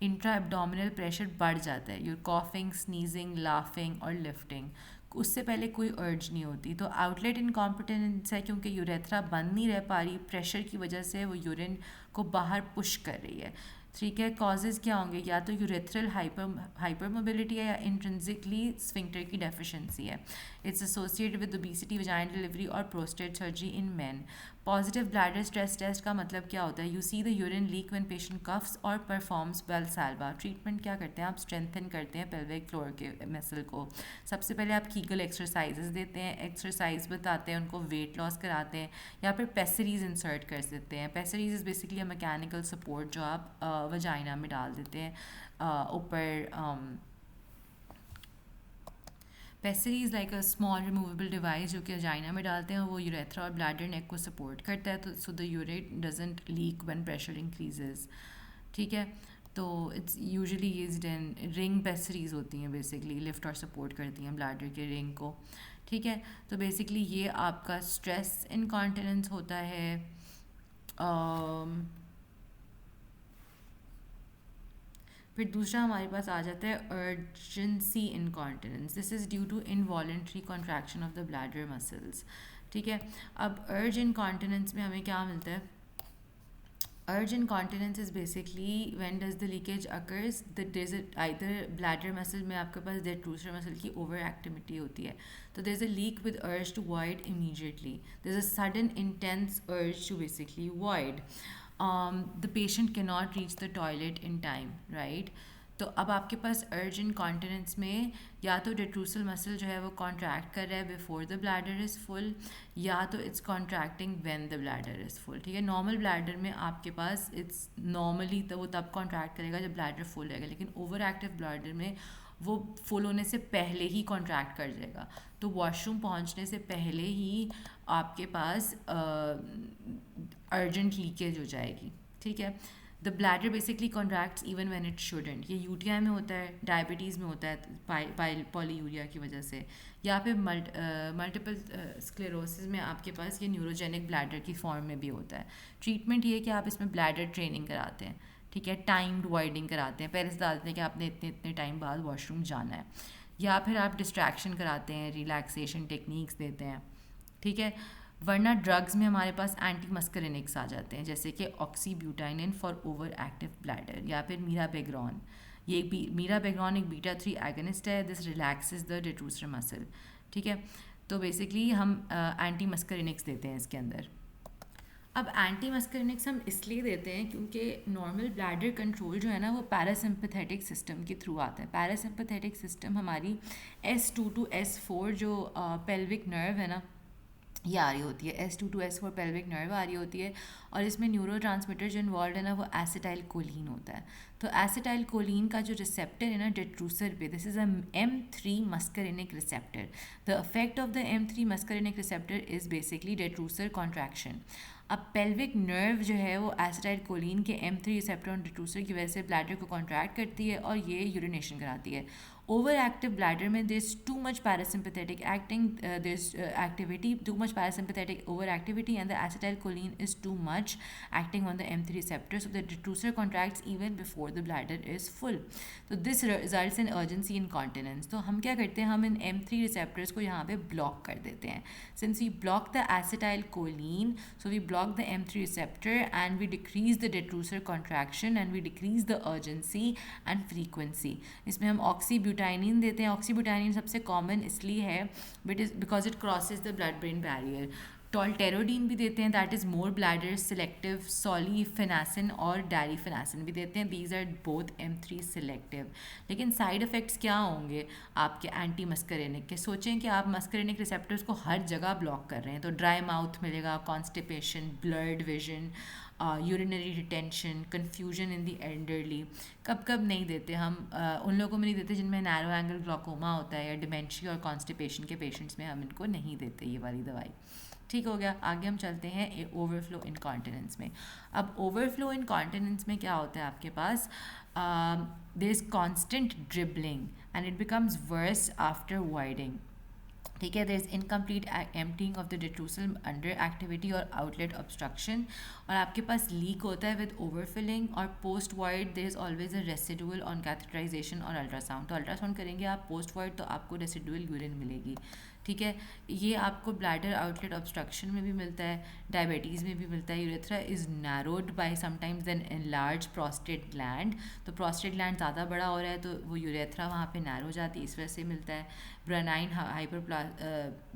इंट्रा एब्डोमिनल प्रेशर बढ़ जाता है, यूर कॉफिंग, स्नीजिंग, लाफिंग और लिफ्टिंग, उससे पहले कोई अर्ज नहीं होती। तो आउटलेट इनकॉम्पिटेंस है, क्योंकि यूरेथ्रा बंद नहीं रह पा रही, प्रेशर की वजह से वो यूरिन को बाहर पुश कर रही है। ठीक है, कॉजेज़ क्या होंगे? या तो यूरेथ्रल हाइपर मोबिलिटी है, या इंट्रिंसिकली स्फिंक्टर की डेफिशिएंसी है। It's associated with obesity, vaginal delivery और prostate surgery in men. Positive bladder stress test का मतलब क्या होता है? You see the urine leak when patient coughs और परफॉर्म्स वेल्साल्वा। ट्रीटमेंट क्या करते हैं? आप स्ट्रेंथन करते हैं पेल्विक फ्लोर के मसल को। सबसे पहले आप कीगल एक्सरसाइजेज देते हैं, एक्सरसाइज बताते हैं उनको, वेट लॉस कराते हैं, या फिर पेसरीज इंसर्ट कर देते हैं। पेसरीज is basically a mechanical support जो आप वजाइना में डाल देते हैं ऊपर। Pessary is like a small removable device जो कि वजाइना में डालते हैं, वो यूरेथ्रा और ब्लैडर नेक को सपोर्ट करता है, तो so the urine doesn't leak when pressure increases. ठीक है, तो it's usually used in ring पेसरीज होती हैं, बेसिकली लिफ्ट और सपोर्ट करती हैं ब्लैडर के रिंग को। ठीक है, तो बेसिकली ये आपका स्ट्रेस इनकॉन्टिनेंस होता है। फिर दूसरा हमारे पास आ जाता है urgency incontinence. This is due to involuntary contraction of the bladder muscles. ठीक है, अब अर्ज इनकॉन्टिनेंस में हमें क्या मिलता है? Urge incontinence is basically when does the leakage occurs that is either bladder muscle में आपके पास डेट्रूसर मसल की ओवर एक्टिविटी होती है, तो there is a leak with urge to void immediately, there is a sudden intense urge to basically void. The patient cannot reach the toilet in time, right? तो अब आपके पास अर्ज incontinence में या तो डेट्रूसल मसल जो है वो कॉन्ट्रैक्ट कर रहा है before the bladder is full, या तो it's contracting when the bladder is full. ठीक है, नॉर्मल ब्लैडर में आपके पास इट्स नॉर्मली तो वो तब कॉन्ट्रैक्ट करेगा जब ब्लैडर फुल रहेगा, लेकिन ओवर एक्टिव ब्लैडर में वो फुल होने से पहले ही कॉन्ट्रैक्ट कर जाएगा, तो वॉशरूम पहुंचने से पहले ही आपके पास अर्जेंट लीकेज हो जाएगी। ठीक है, the bladder basically contracts even when it shouldn't. ये यूटीआई में होता है, डायबिटीज़ में होता है पॉलीयूरिया की वजह से, या फिर मल्टीपल स्क्लेरोसिस में आपके पास ये न्यूरोजेनिक ब्लैडर की फॉर्म में भी होता है। ट्रीटमेंट ये है कि आप इसमें ब्लैडर ट्रेनिंग कराते हैं। ठीक है, टाइम्ड वाइडिंग कराते हैं, पहले से डालते हैं कि आपने इतने इतने टाइम बाद वॉशरूम जाना है, या फिर आप डिस्ट्रैक्शन कराते हैं, रिलैक्सेशन टेक्निक्स देते हैं। ठीक है, वरना ड्रग्स में हमारे पास एंटी मस्करिनिक्स आ जाते हैं, जैसे कि ऑक्सीब्यूटाइनिन फॉर ओवर एक्टिव ब्लैडर, या फिर मीराबेग्रॉन। ये मीराबेग्रॉन एक बीटा 3 एगनिस्ट है, this relaxes the detrusor muscle. ठीक है, तो बेसिकली हम एंटी मस्करिनिक्स देते हैं इसके अंदर। अब एंटी मस्करिनिक्स हम इसलिए देते हैं क्योंकि नॉर्मल ब्लैडर कंट्रोल जो है ना वो पैरासिम्पथेटिक सिस्टम के थ्रू आता है. पैरासिम्पथेटिक सिस्टम हमारी S2 to S4 जो पेल्विक नर्व है ना ये आ रही होती है. S2 to S4 pelvic nerve आ रही होती है और इसमें न्यूरो ट्रांसमीटर जो इन्वॉल्व है ना वो एसिटाइल कोलिन होता है. तो एसिटाइल कोलिन का जो रिसेप्टर है ना डेट्रूसर पे, this is a M3 muscarinic receptor. The effect of the M3 muscarinic receptor is basically detrusor contraction. अब पेल्विक नर्व जो है वो एसिटाइल कोलिन के M3 रिसेप्टर और डेट्रूसर की वजह से ब्लैडर को कॉन्ट्रैक्ट करती है और ये यूरिनेशन कराती है. ओवर एक्टिव ब्लैडर में there is too much parasympathetic acting, there is activity, too much parasympathetic overactivity and the acetylcholine is too much acting on the M3 receptor, so the detrusor contracts even before the bladder is full. तो this results in urgency incontinence. तो हम क्या करते हैं, हम इन M3 receptors को यहाँ पे ब्लॉक कर देते हैं. Since V block the acetyl choline, so we block the M3 receptor and we decrease the detrusor contraction and we decrease the urgency and frequency. इसमें हम ऑक्सीब्यूटाइनिन देते हैं. ऑक्सीब्यूटाइनिन सबसे कॉमन इसलिए है because it crosses the blood brain barrier. Tolterodine भी देते हैं, that is more bladder selective. Solifenacin और डैरीफेनासिन भी देते हैं, these are both M3 selective. लेकिन साइड इफ़ेक्ट्स क्या होंगे आपके एंटी मस्करिनिक के? सोचें कि आप मस्करिनिक रिसेप्टर्स को हर जगह ब्लॉक कर रहे हैं तो ड्राई माउथ मिलेगा, constipation, blurred vision, urinary retention, confusion in the elderly. कब कब नहीं देते हम उन लोगों में नहीं देते जिनमें नैरो एंगल ग्लॉकोमा होता है या डिमेंशिया और कॉन्स्टिपेशन के पेशेंट्स में हम इनको नहीं देते ये वाली दवाई. ठीक हो गया. आगे हम चलते हैं ओवरफ्लो इनकॉन्टिनेंस में. अब ओवरफ्लो इनकॉन्टिनेंस में क्या होता है आपके पास, there is constant dribbling and it becomes worse after voiding. ठीक है, there is incomplete emptying of the detrusor under activity और आउटलेट ऑब्स्ट्रक्शन. और आपके पास लीक होता है विद ओवरफिलिंग. और post void there is always a residual on catheterisation और अल्ट्रासाउंड. तो अल्ट्रासाउंड करेंगे आप पोस्ट वाइड तो आपको रेसिडुअल यूरिन मिलेगी. ठीक है, ये आपको ब्लैडर आउटलेट ऑब्स्ट्रक्शन में भी मिलता है, डायबिटीज़ में भी मिलता है. Urethra is narrowed by sometimes then enlarge prostate gland. तो प्रोस्टेट ग्लैंड ज़्यादा बड़ा हो रहा है तो वो यूरेथ्रा वहाँ पे नैरो जाती है, इस वजह से मिलता है.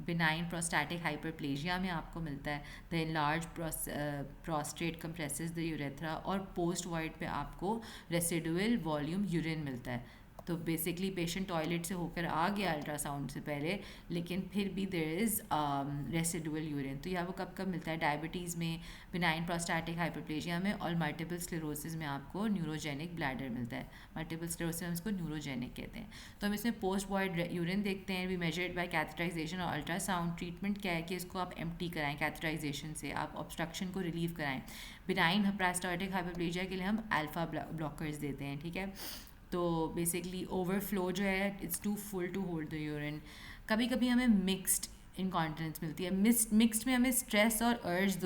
बिनाइन प्रोस्टैटिक हाइपरप्लेजिया में आपको मिलता है. The enlarge prostate compresses the urethra. और पोस्ट वाइड पे आपको रेसिडुअल वॉल्यूम यूरिन मिलता है. तो बेसिकली पेशेंट टॉयलेट से होकर आ गया अल्ट्रासाउंड से पहले, लेकिन फिर भी देयर इज़ रेसिडुअल यूरिन. तो यह वो कब कब मिलता है, डायबिटीज़ में, बिनाइन प्रोस्टैटिक हाइपरप्लेजिया में और मल्टीपल स्क्लेरोसिस में आपको न्यूरोजेनिक ब्लैडर मिलता है. मल्टीपल स्क्लेरोसिस हम इसको न्यूरोजेनिक कहते हैं. तो हम इसमें पोस्ट वाइड यूरिन देखते हैं. वी मेजर्ड बाय कैथेटराइजेशन और अल्ट्रासाउंड. ट्रीटमेंट क्या है कि इसको आप एम्प्टी कराएं कैथेटराइजेशन से, आप ऑब्स्ट्रक्शन को रिलीव कराएं. बिनाइन प्रोस्टैटिक हाइपरप्लेजिया के लिए हम अल्फा ब्लॉकर्स देते हैं. ठीक है, तो बेसिकली ओवरफ्लो जो है it's too full to hold the urine. कभी कभी हमें मिक्स्ड इनकॉन्टिनेंस मिलती है. मिक्स्ड में हमें स्ट्रेस और अर्ज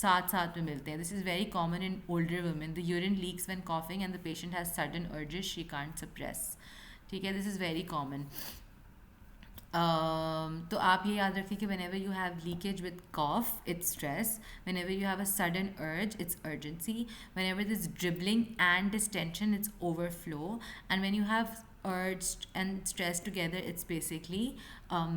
साथ साथ में मिलते हैं. This is very common in older women. The urine leaks when coughing and the patient has sudden urges she can't suppress. ठीक है, दिस इज़ वेरी कॉमन. तो आप ये याद रखिए कि whenever you have leakage with cough, it's stress. Whenever you have a sudden urge, it's urgency. Whenever there's dribbling and distension, it's overflow. And when you have urge and stress together, it's basically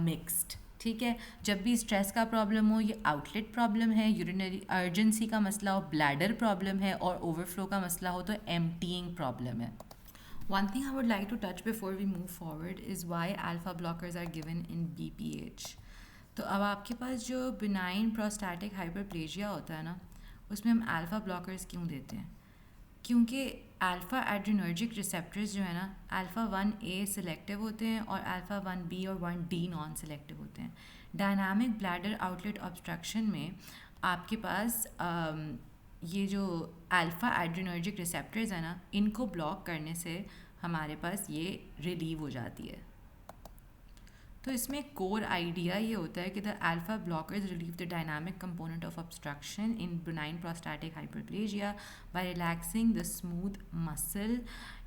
mixed. ठीक है, जब भी stress का problem हो, ये outlet problem है, urinary urgency का मसला हो, ब्लैडर प्रॉब्लम है और ओवरफ्लो का मसला हो तो एम्प्टीइंग प्रॉब्लम है. One thing I would like to touch before we move forward is why alpha blockers are given in BPH. तो अब आपके पास जो बिनाइन प्रोस्टैटिक हाइपरप्लेजिया होता है ना, उसमें हम अल्फ़ा ब्लॉकर्स क्यों देते हैं? क्योंकि अल्फ़ा एड्रिनर्जिक रिसेप्टर्स जो है ना, अल्फ़ा 1A सिलेक्टिव होते हैं और अल्फ़ा 1B और 1D नॉन सिलेक्टिव होते हैं. डायनामिक ब्लैडर आउटलेट ऑब्स्ट्रक्शन में आपके पास ये जो अल्फ़ा एड्रिनर्जिक रिसेप्टर्स है ना, इनको ब्लॉक करने से हमारे पास ये रिलीव हो जाती है. तो इसमें कोर आइडिया ये होता है कि the alpha blockers relieve the dynamic component of obstruction in benign prostatic hyperplasia by relaxing the smooth muscle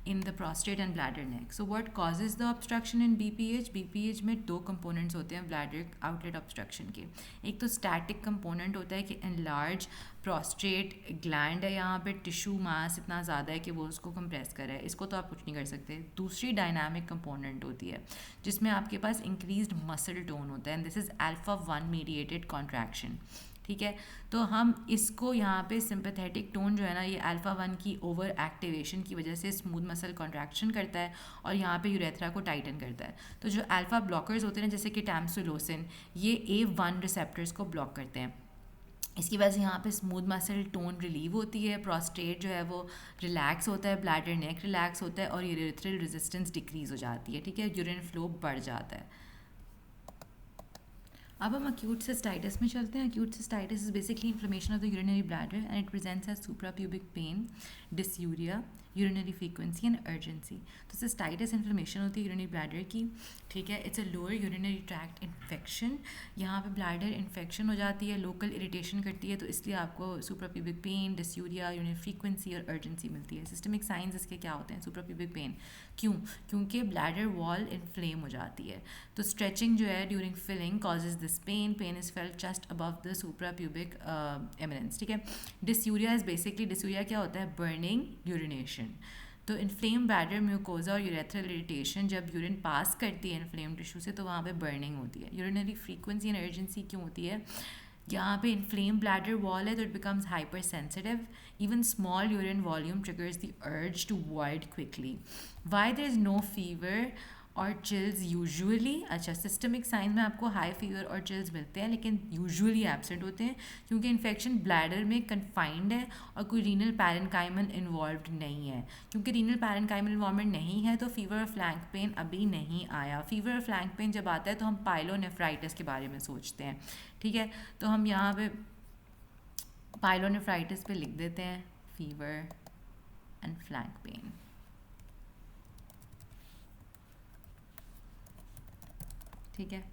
in the prostate and bladder neck. So what causes the obstruction in BPH? BPH में दो components होते हैं bladder outlet obstruction के. एक तो static component होता है कि enlarge prostate gland है, यहाँ पे tissue mass इतना ज़्यादा है कि वो उसको compress कर रहा है, इसको तो आप कुछ नहीं कर सकते. दूसरी dynamic component होती है जिसमें आपके पास increased muscle tone होता है and this is alpha 1 mediated contraction. ठीक है। तो हम इसको यहाँ पे सिंपैथेटिक टोन जो है ना, ये अल्फा 1 की ओवर एक्टिवेशन की वजह से स्मूथ मसल कॉन्ट्रैक्शन करता है और यहाँ पे यूरेथ्रा को टाइटन करता है। तो जो अल्फा ब्लॉकर्स होते हैं जैसे कि टैम्सुलोसिन, ये A1 रिसेप्टर्स को ब्लॉक करते हैं। इसकी वजह से यहाँ पे स्मूथ मसल टोन रिलीव होती है, प्रोस्टेट जो है वो रिलैक्स होता है, ब्लैडर नेक रिलैक्स होता है और यूरेथ्रल रेजिस्टेंस डिक्रीज हो जाती है, ठीक है, यूरिन फ्लो बढ़ जाता है। अब हम अक्यूट सिस्टाइटिस में चलते हैं। Acute cystitis is basically inflammation of the urinary bladder and it presents as suprapubic pain, dysuria, urinary frequency and urgency. तो सिस्टाइटिस इन्फ्लेमेशन होती है यूरिनरी ब्लैडर की, ठीक है। It's a lower urinary tract infection. यहाँ पे ब्लैडर इन्फेक्शन हो जाती है, लोकल इरिटेशन करती है, तो इसलिए आपको suprapubic pain, dysuria, urinary frequency और अर्जेंसी मिलती है। सिस्टमिक साइंस इसके क्या होते हैं? सुप्राप्यूबिक पेन क्यों? क्योंकि ब्लैडर वॉल इन्फ्लेम हो जाती है। तो स्ट्रेचिंग जो है during filling causes this pain. Pain is felt just above the suprapubic eminence, ठीक है। डिसयूरिया इज बेसिकली, डिसयूरिया क्या होता है? Burning urination. तो इन्फ्लेम ब्लैडर म्यूकोजा और यूरेथ्रल इरिटेशन, जब यूरिन पास करती है इन्फ्लेम टिश्यू से तो वहाँ पे बर्निंग होती है। यूरिनरी फ्रीक्वेंसी एंड अर्जेंसी क्यों होती है? यहाँ पे इन्फ्लेम ब्लैडर वॉल है तो it becomes hypersensitive. Even small urine volume triggers the urge to void quickly. Why there is no fever और चिल्स यूजुअली, अच्छा, सिस्टमिक साइन में आपको हाई फीवर और चिल्स मिलते हैं लेकिन यूजुअली एब्सेंट होते हैं क्योंकि इन्फेक्शन ब्लैडर में कन्फाइंड है और कोई रीनल पैरेन्काइमल इन्वॉल्व नहीं है। क्योंकि रीनल पैरेन्काइमल इन्वॉल्वमेंट नहीं है तो फीवर और फ्लैंक पेन अभी नहीं आया। फीवर और फ्लैंक पेन जब आता है तो हम पाइलोनेफ्राइटिस के बारे में सोचते हैं, ठीक है। तो हम यहाँ पे पाइलोनेफ्राइटिस पे लिख देते हैं फीवर एंड फ्लैंक पेन, ठीक है।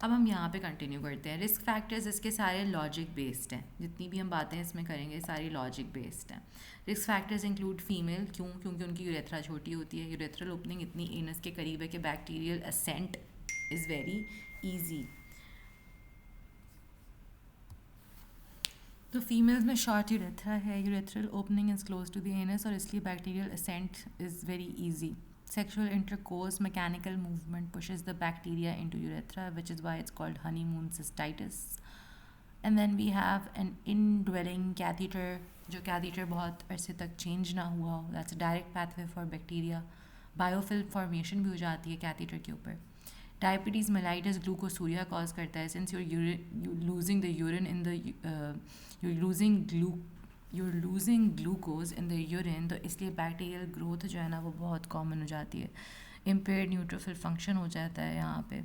अब हम यहाँ पे कंटिन्यू करते हैं। रिस्क फैक्टर्स इसके सारे लॉजिक बेस्ड हैं, जितनी भी हम बातें इसमें करेंगे सारी लॉजिक बेस्ड हैं। रिस्क फैक्टर्स इंक्लूड फीमेल, क्यों? क्योंकि उनकी यूरेथ्रा छोटी होती है, यूरेथ्रल ओपनिंग इतनी एनस के करीब है कि bacterial ascent is very easy. तो फीमेल्स में शॉर्ट यूरेथ्रा है, urethral opening is close to the anus और इसलिए bacterial ascent is very easy. Sexual intercourse, mechanical movement pushes the bacteria into urethra, which is why it's called honeymoon cystitis. And then we have an indwelling catheter, जो catheter बहुत अरसे तक change ना हुआ हो, that's a direct pathway for bacteria. Biofilm formation भी हो जाती है catheter के ऊपर. Diabetes mellitus glucosuria cause करता है, since you're losing the urine in the you're losing glucose in the urine, तो इसलिए बैक्टीरियल ग्रोथ जो है ना वो बहुत कॉमन हो जाती है। इम्पेयर्ड न्यूट्रोफिल फंक्शन हो जाता है यहाँ पे।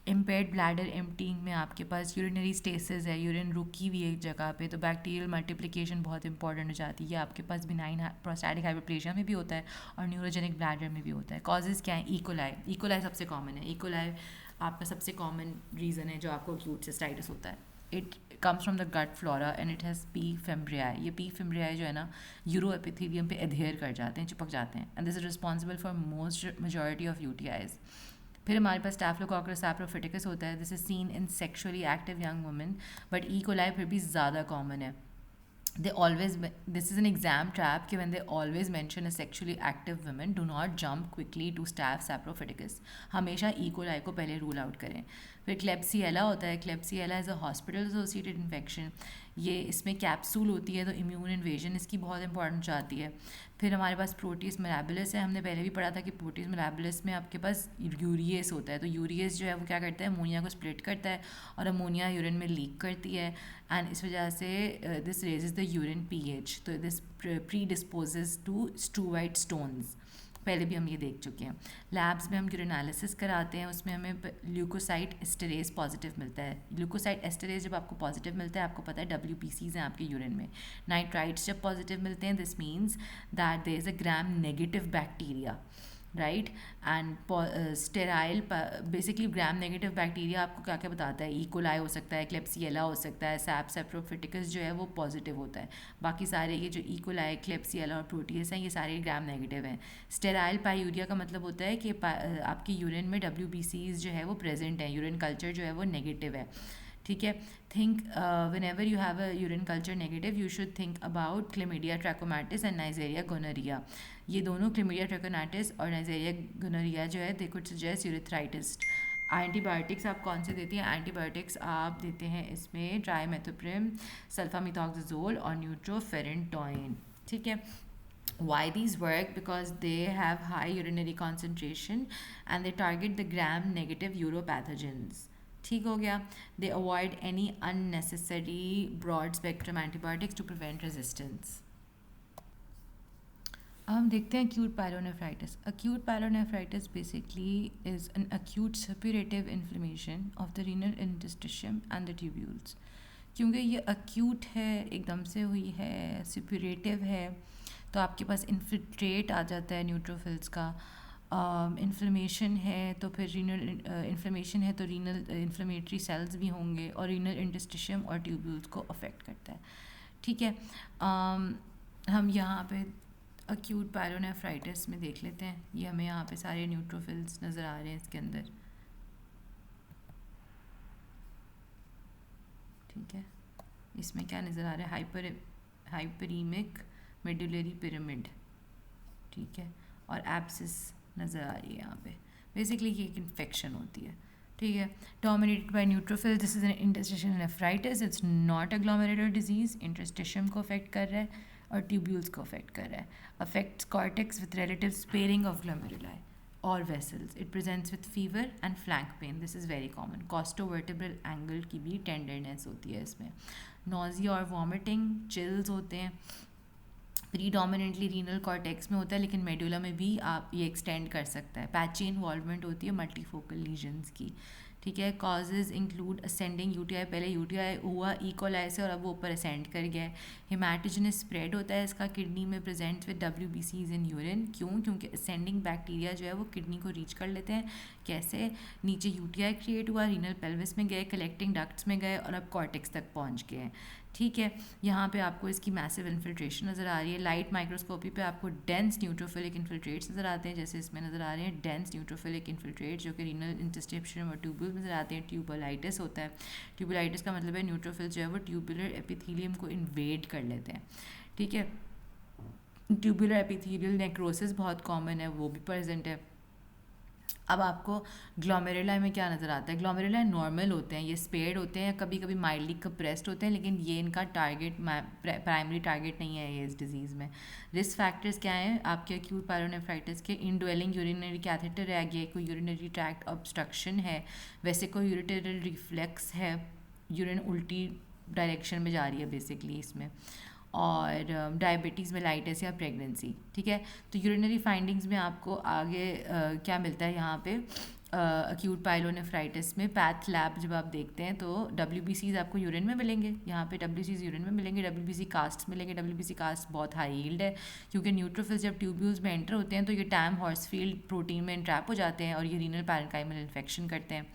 इम्पेयर्ड ब्लैडर एम्प्टीइंग में आपके पास यूरिनरी स्टेसिस है, यूरिन रुकी हुई है एक जगह पे, तो बैक्टीरियल मल्टीप्लिकेशन बहुत इंपॉर्टेंट हो जाती है। आपके पास बिनाइन प्रोस्टैटिक हाइपरप्लेजिया में भी होता है और न्यूरोजेनिक ब्लैडर में भी होता है। कॉजेज़ क्या है? इकोलाई, इकोलाई सबसे कॉमन है। इकोलाई आपका सबसे कॉमन रीज़न है जो आपको अक्यूट सिस्टाइटिस होता है। It comes from the gut flora and it has P. fimbriae. ये P. fimbriae जो है ना यूरो एपिथेलियम पे एडहेयर कर जाते हैं, चिपक जाते हैं, and this is responsible for most majority of UTIs. फिर हमारे पास स्टैफिलोकोकस सैप्रोफिटिकस होता है, this is seen in sexually active young women, but E coli फिर भी ज़्यादा कॉमन है। They always, this is an exam trap कि when they always mention a sexually active women, do not jump quickly to staph saprophyticus. हमेशा E. coli को पहले rule out करें। फिर क्लेप्सिएला होता है, Klebsiella is a hospital associated infection. ये इसमें कैप्सूल होती है तो इम्यून इन्वेजन इसकी बहुत इंपॉर्टेंट आती है। फिर हमारे पास प्रोटीज मिराबिलिस है, हमने पहले भी पढ़ा था कि प्रोटीज मिराबिलिस में आपके पास यूरियस होता है, तो यूरियस जो है वो क्या करता है? अमोनिया को स्प्लिट करता है और अमोनिया यूरिन में लीक करती है, एंड इस वजह से this raises the urine pH, तो this predisposes to struvite stones. पहले भी हम ये देख चुके हैं। लैब्स में हम यूरिनालिसिस कराते हैं, उसमें हमें ल्यूकोसाइट एस्टरेज पॉजिटिव मिलता है। ल्यूकोसाइट एस्टरेज जब आपको पॉजिटिव मिलता है, आपको पता है WPCs हैं आपके यूरिन में। नाइट्राइट्स जब पॉजिटिव मिलते हैं, this means that there is a gram negative bacteria, right. And sterile, basically gram negative bacteria आपको क्या क्या बताता है? ई. कोलाई हो सकता है, क्लेप्सिएला हो सकता है, सैप्रोफिटिकस जो है वो पॉजिटिव होता है। बाकी सारे ये जो ई. कोलाई, क्लेप्सिएला और प्रोटीज हैं ये सारे ग्राम नेगेटिव हैं। स्टेराइल पायूरिया का मतलब होता है कि आपकी यूरिन में WBCs जो है वो प्रेजेंट है, यूरिन कल्चर जो है वो नेगेटिव है। ठीक है. Think whenever you have a urine culture negative, you should think about Chlamydia trachomatis and Neisseria gonorrhea. ये दोनों Chlamydia trachomatis और Neisseria gonorrhea जो है, they could suggest urethritis. Antibiotics आप कौन से देती हैं? एंटीबायोटिक्स आप देते हैं इसमें ट्राइमेथोप्रिम, सल्फामिथॉक्साजोल और न्यूट्रोफेरेंटोइन. ठीक है. Why these work? Because they have high urinary concentration and they target the gram negative uropathogens. ठीक हो गया. They avoid any unnecessary broad spectrum antibiotics to prevent resistance. अब हम देखते हैं acute pyelonephritis. Acute pyelonephritis basically is an acute suppurative inflammation of the renal interstitium and the tubules. क्योंकि ये acute है, एकदम से हुई है, suppurative है, तो आपके पास इन्फिल्ट्रेट आ जाता है न्यूट्रोफिल्स का. इन्फ्लेमेशन है तो फिर रीनल इन्फ्लेमेशन है तो रीनल इन्फ्लेमेटरी सेल्स भी होंगे और रीनल इंटस्टिशियम और ट्यूब्यूल्स को अफेक्ट करता है. ठीक है. हम यहाँ पे अक्यूट पायलोनेफ्राइटिस में देख लेते हैं. ये हमें यहाँ पे सारे न्यूट्रोफिल्स नज़र आ रहे हैं इसके अंदर. ठीक है. इसमें क्या नज़र आ रहा है? हाइपरीमिक मेडुलरी पिरामिड. ठीक है. और एब्सिस नज़र आ रही है यहाँ पे. बेसिकली ये एक इन्फेक्शन होती है. ठीक है. Dominated by neutrophil. This is an interstitial nephritis. It's not a glomerular disease. Interstitium को अफेक्ट कर रहा है और ट्यूब्यूल्स को अफेक्ट कर रहा है. Affects cortex with relative sparing of glomeruli और vessels. It presents with fever and flank pain. This is very common. Costovertebral angle की भी टेंडरनेस होती है इसमें. नोजिया और वॉमिटिंग, चिल्स होते हैं. प्रीडोमिनेंटली रीनल कॉर्टेक्स में होता है, लेकिन मेडुला में भी आप ये एक्सटेंड कर सकता है. पैची इन्वॉल्वमेंट होती है मल्टीफोकल लीजन्स की. ठीक है. Causes include ascending UTI. पहले यूटीआई हुआ इकोलाई से और अब वो ऊपर असेंड कर गया है. हिमैटोजेनस स्प्रेड होता है इसका किडनी में, present with WBCs in urine. क्यों? क्योंकि असेंडिंग बैक्टीरिया जो है वो किडनी को रीच कर लेते हैं. कैसे? नीचे यूटीआई क्रिएट हुआ, रीनल पेल्विस में गए, कलेक्टिंग डक्ट्स में गए और अब कॉर्टेक्स तक पहुंच गए हैं. ठीक है. यहाँ पे आपको इसकी मैसिव इन्फिल्ट्रेशन नज़र आ रही है. लाइट माइक्रोस्कोपी पे आपको डेंस न्यूट्रोफिलिक इन्फिल्ट्रेट्स नज़र आते हैं, जैसे इसमें नज़र आ रहे हैं डेंस न्यूट्रोफिलिक इन्फिल्ट्रेट जो कि रीनल इंटस्टिशियम और ट्यूब्यूल नज़र आते हैं. ट्यूबुलाइटिस होता है. ट्यूबुलाइटिस का मतलब है न्यूट्रोफिल जो है वो ट्यूबुलर एपिथेलियम को इन्वेड कर लेते हैं. ठीक है. ट्यूबुलर एपिथेलियल नेक्रोसिस बहुत कॉमन है, वो भी प्रेजेंट है. अब आपको ग्लोमेरुलाई में क्या नज़र आता है? ग्लोमेरुलाई नॉर्मल होते हैं, ये स्पेयर्ड होते हैं, कभी कभी माइल्डली कंप्रेस्ड होते हैं, लेकिन ये इनका टारगेट प्राइमरी टारगेट नहीं है ये इस डिजीज़ में. रिस्क फैक्टर्स क्या हैं आपके एक्यूट पायलोनेफ्राइटिस के? इनड्वेलिंग यूरिनरी कैथेटर रह गया, कोई यूरिनरी ट्रैक्ट ऑब्स्ट्रक्शन है, वैसे कोई यूरिटरल रिफ्लेक्स है, यूरिन उल्टी डायरेक्शन में जा रही है बेसिकली इसमें, और डायबिटीज़ मेलाइटिस या प्रेगनेंसी. ठीक है. तो यूरिनरी फाइंडिंग्स में आपको आगे क्या मिलता है यहाँ पे अक्यूट पायलोनेफ्राइटिस में? पैथ लैब जब आप देखते हैं तो WBCs आपको यूरिन में मिलेंगे. यहाँ पे WBCs यूरिन में मिलेंगे, WBC कास्ट मिलेंगे. WBC कास्ट बहुत हाई यील्ड है क्योंकि न्यूट्रोफिल्स जब ट्यूब्यूल्स में एंटर होते हैं तो ये टैम हॉर्सफील्ड प्रोटीन में इंट्रैप हो जाते हैं और ये रीनल पैरेन्काइमल इन्फेक्शन करते हैं.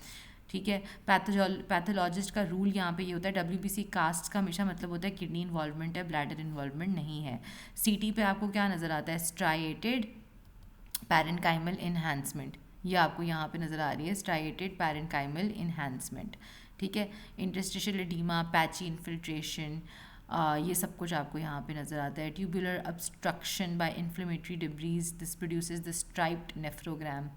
ठीक है. पैथोलॉजिस्ट का रूल यहाँ पे ये होता है, WBC कास्ट का हमेशा मतलब होता है किडनी इन्वॉल्वमेंट है, ब्लैडर इन्वॉल्वमेंट नहीं है. CT पे आपको क्या नज़र आता है? Striated parenchymal enhancement. ये आपको यहाँ पे नज़र आ रही है, स्ट्राइएटेड पैरेन्काइमल इन्हांसमेंट. ठीक है. इंटरस्टिशियल एडीमा, पैची इन्फिल्ट्रेशन, ये सब कुछ आपको यहाँ पे नज़र आता है. Tubular obstruction by inflammatory debris, this produces the striped nephrogram.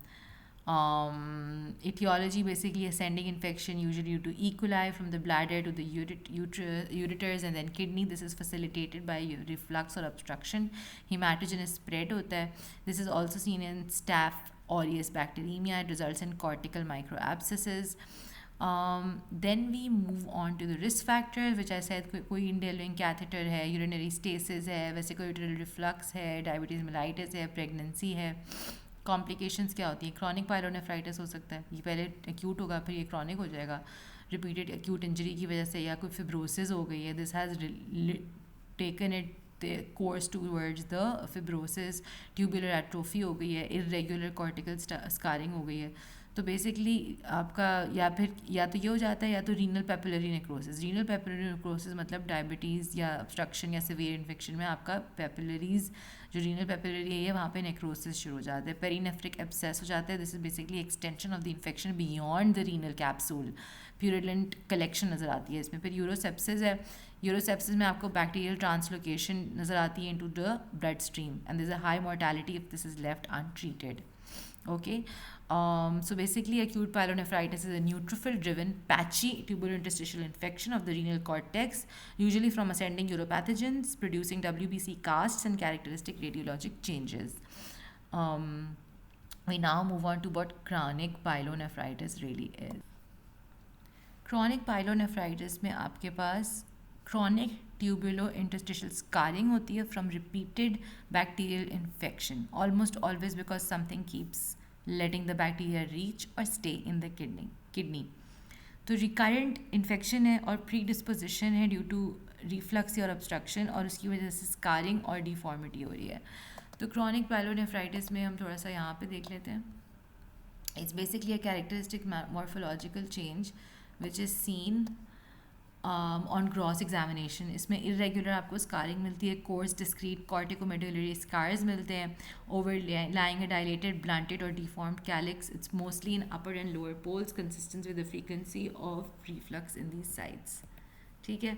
Etiology basically ascending infection usually due to E. coli from the bladder to the ureters and then kidney. This is facilitated by reflux or obstruction. Hematogenous spread hota hai. This is also seen in staph aureus bacteremia. It results in cortical microabscesses. Then we move on to the risk factors, which I said कोई indwelling catheter है, urinary stasis है, vesicular reflux है, diabetes mellitus है, pregnancy है. Complications क्या होती हैं? Chronic pyelonephritis हो सकता है, ये पहले एक्यूट होगा फिर ये क्रॉनिक हो जाएगा रिपीटेड एक्यूट इंजरी की वजह से, या कोई फिब्रोसिस हो गई है. This has taken it course towards the fibrosis. Tubular atrophy हो गई है, इरेगुलर कॉर्टिकल स्कारिंग हो गई है. तो बेसिकली आपका या तो ये हो जाता है या तो renal papillary necrosis. Renal papillary necrosis मतलब डायबिटीज़ या ऑब्स्ट्रक्शन या सीवियर इन्फेक्शन में आपका पेपिलरीज जो रीनल पेपिलरी है वहाँ पे नेक्रोसिस शुरू हो जाता है। पेरीनेफ्रिक एब्सेस हो जाता है। This is basically extension of the infection beyond the renal capsule. Purulent collection नज़र आती है इसमें। फिर यूरोसेप्सिस है। यूरोसेप्सिस में आपको बैक्टीरियल ट्रांसलोकेशन नज़र आती है into the blood stream and this a high mortality if this is left untreated. Okay, so basically acute pyelonephritis is a neutrophil driven patchy tubulointerstitial infection of the renal cortex, usually from ascending uropathogens producing WBC casts and characteristic radiologic changes. We now move on to what chronic pyelonephritis really is. Chronic pyelonephritis में आपके पास chronic tubulointerstitial scarring होती है from repeated bacterial infection, almost always because something keeps letting the bacteria reach or stay in the kidney. तो recurrent infection है और predisposition है due to reflux और obstruction और उसकी वजह से scarring और deformity हो रही है। तो chronic pyelonephritis में हम थोड़ा सा यहाँ पे देख लेते हैं। It's basically a characteristic morphological change which is seen on cross examination. इसमें इरेगुलर आपको स्कारिंग मिलती है, कोर्स डिस्क्रीट कॉर्टिकोमेडुलरी स्कार्स मिलते हैं, overlying a dilated blunted और deformed calyx. It's mostly in upper and lower poles consistent with the frequency of reflux in these sites. ठीक है,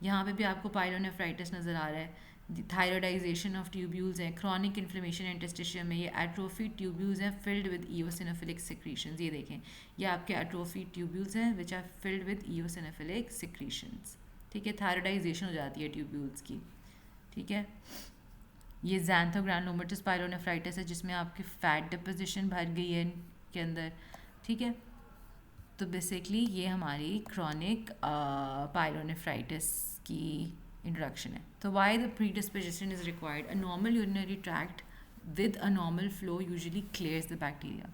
यहाँ पे भी आपको पायलोनेफ्राइटिस नज़र आ रहा है। थायरॉइडाइजेशन ऑफ ट्यूब्यूल्स हैं, क्रॉनिक इन्फ्लेमेशन इंटरस्टिशियम में, ये एट्रोफी ट्यूब्यूल्स हैं फिल्ड विद ईओसिनोफिलिक सिक्रीशंस। ये देखें, ये आपके एट्रोफी ट्यूब्यूल्स हैं which are filled with eosinophilic secretions. ठीक है, थायरॉइडाइजेशन हो जाती है ट्यूब्यूल्स की। ठीक है, ये ज़ैंथोग्रानुलोमेटस पायलोनेफ्राइटिस है जिसमें आपकी फैट डिपोजिशन भर गई है इनके अंदर। ठीक है, तो बेसिकली ये हमारी क्रॉनिक पायलोनेफ्राइटिस की इंट्रोडक्शन है। तो why the predisposition is required? A normal urinary tract with a normal flow usually clears the bacteria,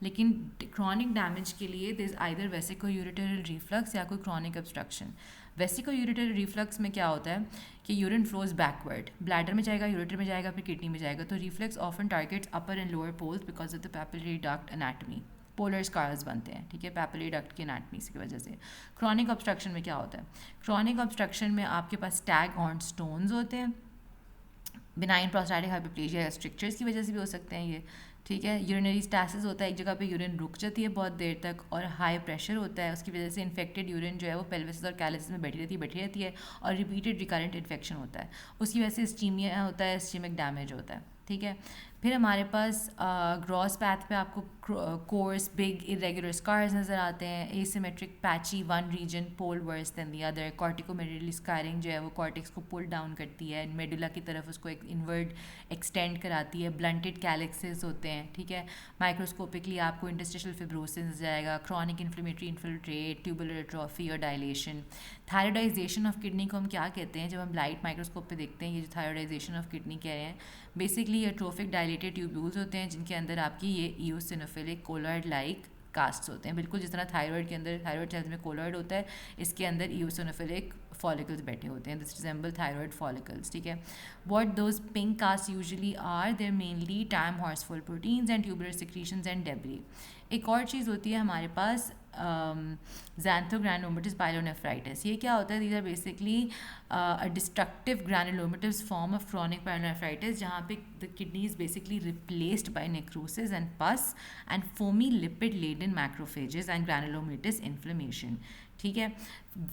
लेकिन क्रॉनिक डैमेज के लिए दिस आइदर वेसिको-यूरेटरल रिफ्लक्स या कोई क्रॉनिक ऑब्स्ट्रक्शन। वेसिको-यूरेटरल रिफ्लक्स में क्या होता है कि यूरिन फ्लोज बैकवर्ड, ब्लैडर में जाएगा, यूरेटर में जाएगा, फिर किडनी में जाएगा। तो reflux often targets upper and lower poles because of the papillary duct anatomy. Polar scars बनते हैं, ठीक है, पैपिलरी डक्ट की एनाटमी की वजह से। क्रॉनिक ऑब्स्ट्रक्शन में क्या होता है? क्रॉनिक ऑब्स्ट्रक्शन में आपके पास स्टैग हॉर्न स्टोन्स होते हैं, बिनाइन प्रोस्टैटिक हाइपोप्लेजिया या स्ट्रिक्चर्स की वजह से भी हो सकते हैं ये। ठीक है, यूरिनरी स्टैसिस होता है, एक जगह पे यूरिन रुक जाती है बहुत देर तक, और हाई प्रेशर होता है, उसकी वजह से इन्फेक्टेड यूरिन जो है वो पेल्विस और कैलिस में बैठी रहती है और रिपीटेड रिकरेंट इन्फेक्शन होता है, उसकी वजह से स्टीमिया होता है, स्टीमिक डैमेज होता है। ठीक है, फिर हमारे पास ग्रॉस पैथ पे आपको कोर्स बिग इरेगुलर स्कार्स नज़र आते हैं, asymmetric patchy one region pole worse than the other. Corticomedullary scarring जो है वो कॉर्टेक्स को पुल डाउन करती है, मेडुला की तरफ उसको एक इनवर्ड एक्सटेंड कराती है, ब्लंटेड कैलिक्सेस होते हैं। ठीक है, माइक्रोस्कोपिकली आपको इंटरस्टिशियल फिब्रोसिस नजर आएगा, chronic inflammatory infiltrate, tubular atrophy और डायलेशन। थायरॉइडाइजेशन ऑफ किडनी को हम क्या कहते हैं? जब हम लाइट माइक्रोस्कोप पे देखते हैं ये जो थायरॉइडाइजेशन ऑफ किडनी कह रहे हैं, बेसिकली एट्रोफिक डायलेटेड ट्यूब्यूल्स होते हैं जिनके अंदर आपकी ये ईओसिनोफिलिक कोलॉइड लाइक कास्ट्स होते हैं, बिल्कुल जिस तरह थायराइड के अंदर थायराइड सेल्स में कोलॉइड होता है, इसके अंदर ईओसिनोफिलिक फॉलिकल्स बैठे होते हैं, दिस रिजेंबल थायराइड फॉलिकल्स। ठीक है, what those pink cast usually are, they're mainly Tamm Horsfall proteins and tubular secretions and debris. एक और चीज़ होती है हमारे पास xanthogranulomatosis pyelonephritis। ये क्या होता है? These are basically a destructive granulomatous form of chronic pyelonephritis जहाँ पे the kidney is basically replaced by necrosis and pus and foamy lipid laden macrophages and granulomatous inflammation। ठीक है,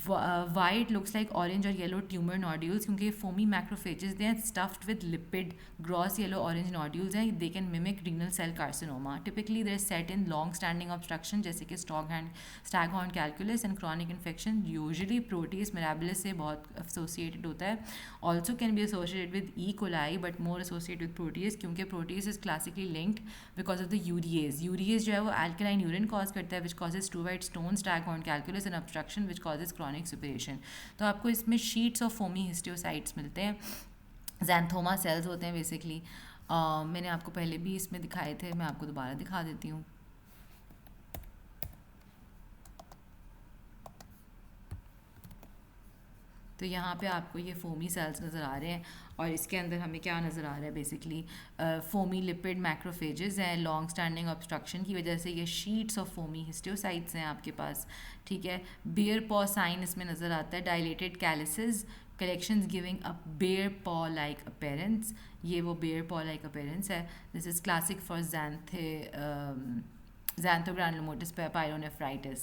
वाइट लुक्स लाइक ऑरेंज और yellow tumour nodules, क्योंकि foamy macrophages they हैं stuffed with lipid gross yellow orange nodules हैं, they can mimic renal cell carcinoma. Typically they're set in long standing obstruction जैसे कि stag horn calculus and chronic infection, usually Proteus mirabilis से बहुत associated होता है। Also can be associated with E coli but more associated with Proteus, क्योंकि Proteus is classically linked because of the urease. Urease जो है वो alkaline urine cause करता है विच कॉजेज टू वाइट stone, stag horn calculus and obstruction which causes chronic suppuration. तो आपको इसमें शीट्स ऑफ फोमी हिस्टियोसाइट्स मिलते हैं, ज़ैंथोमा सेल्स होते हैं बेसिकली। मैंने आपको पहले भी इसमें दिखाए थे, मैं आपको दोबारा दिखा देती हूँ। तो यहाँ पे आपको ये फोमी सेल्स नज़र आ रहे हैं और इसके अंदर हमें क्या नज़र आ रहा है बेसिकली फोमी लिपिड मैक्रोफेजेस हैं। लॉन्ग स्टैंडिंग ऑब्स्ट्रक्शन की वजह से ये शीट्स ऑफ फोमी हिस्टोसाइट्स हैं आपके पास, ठीक है। बियर पॉ साइन इसमें नज़र आता है, dilated calyces, collections giving a bear paw like appearance. ये वो बेयर पॉ लाइक अपीयरेंस है। This is classic for xanthogranulomatosis pylonephritis,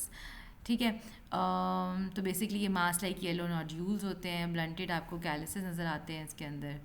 ठीक है। तो बेसिकली ये मास लाइक येलो नोड्यूल्स होते हैं, ब्लंटेड आपको कैलिसेस नज़र आते हैं इसके अंदर।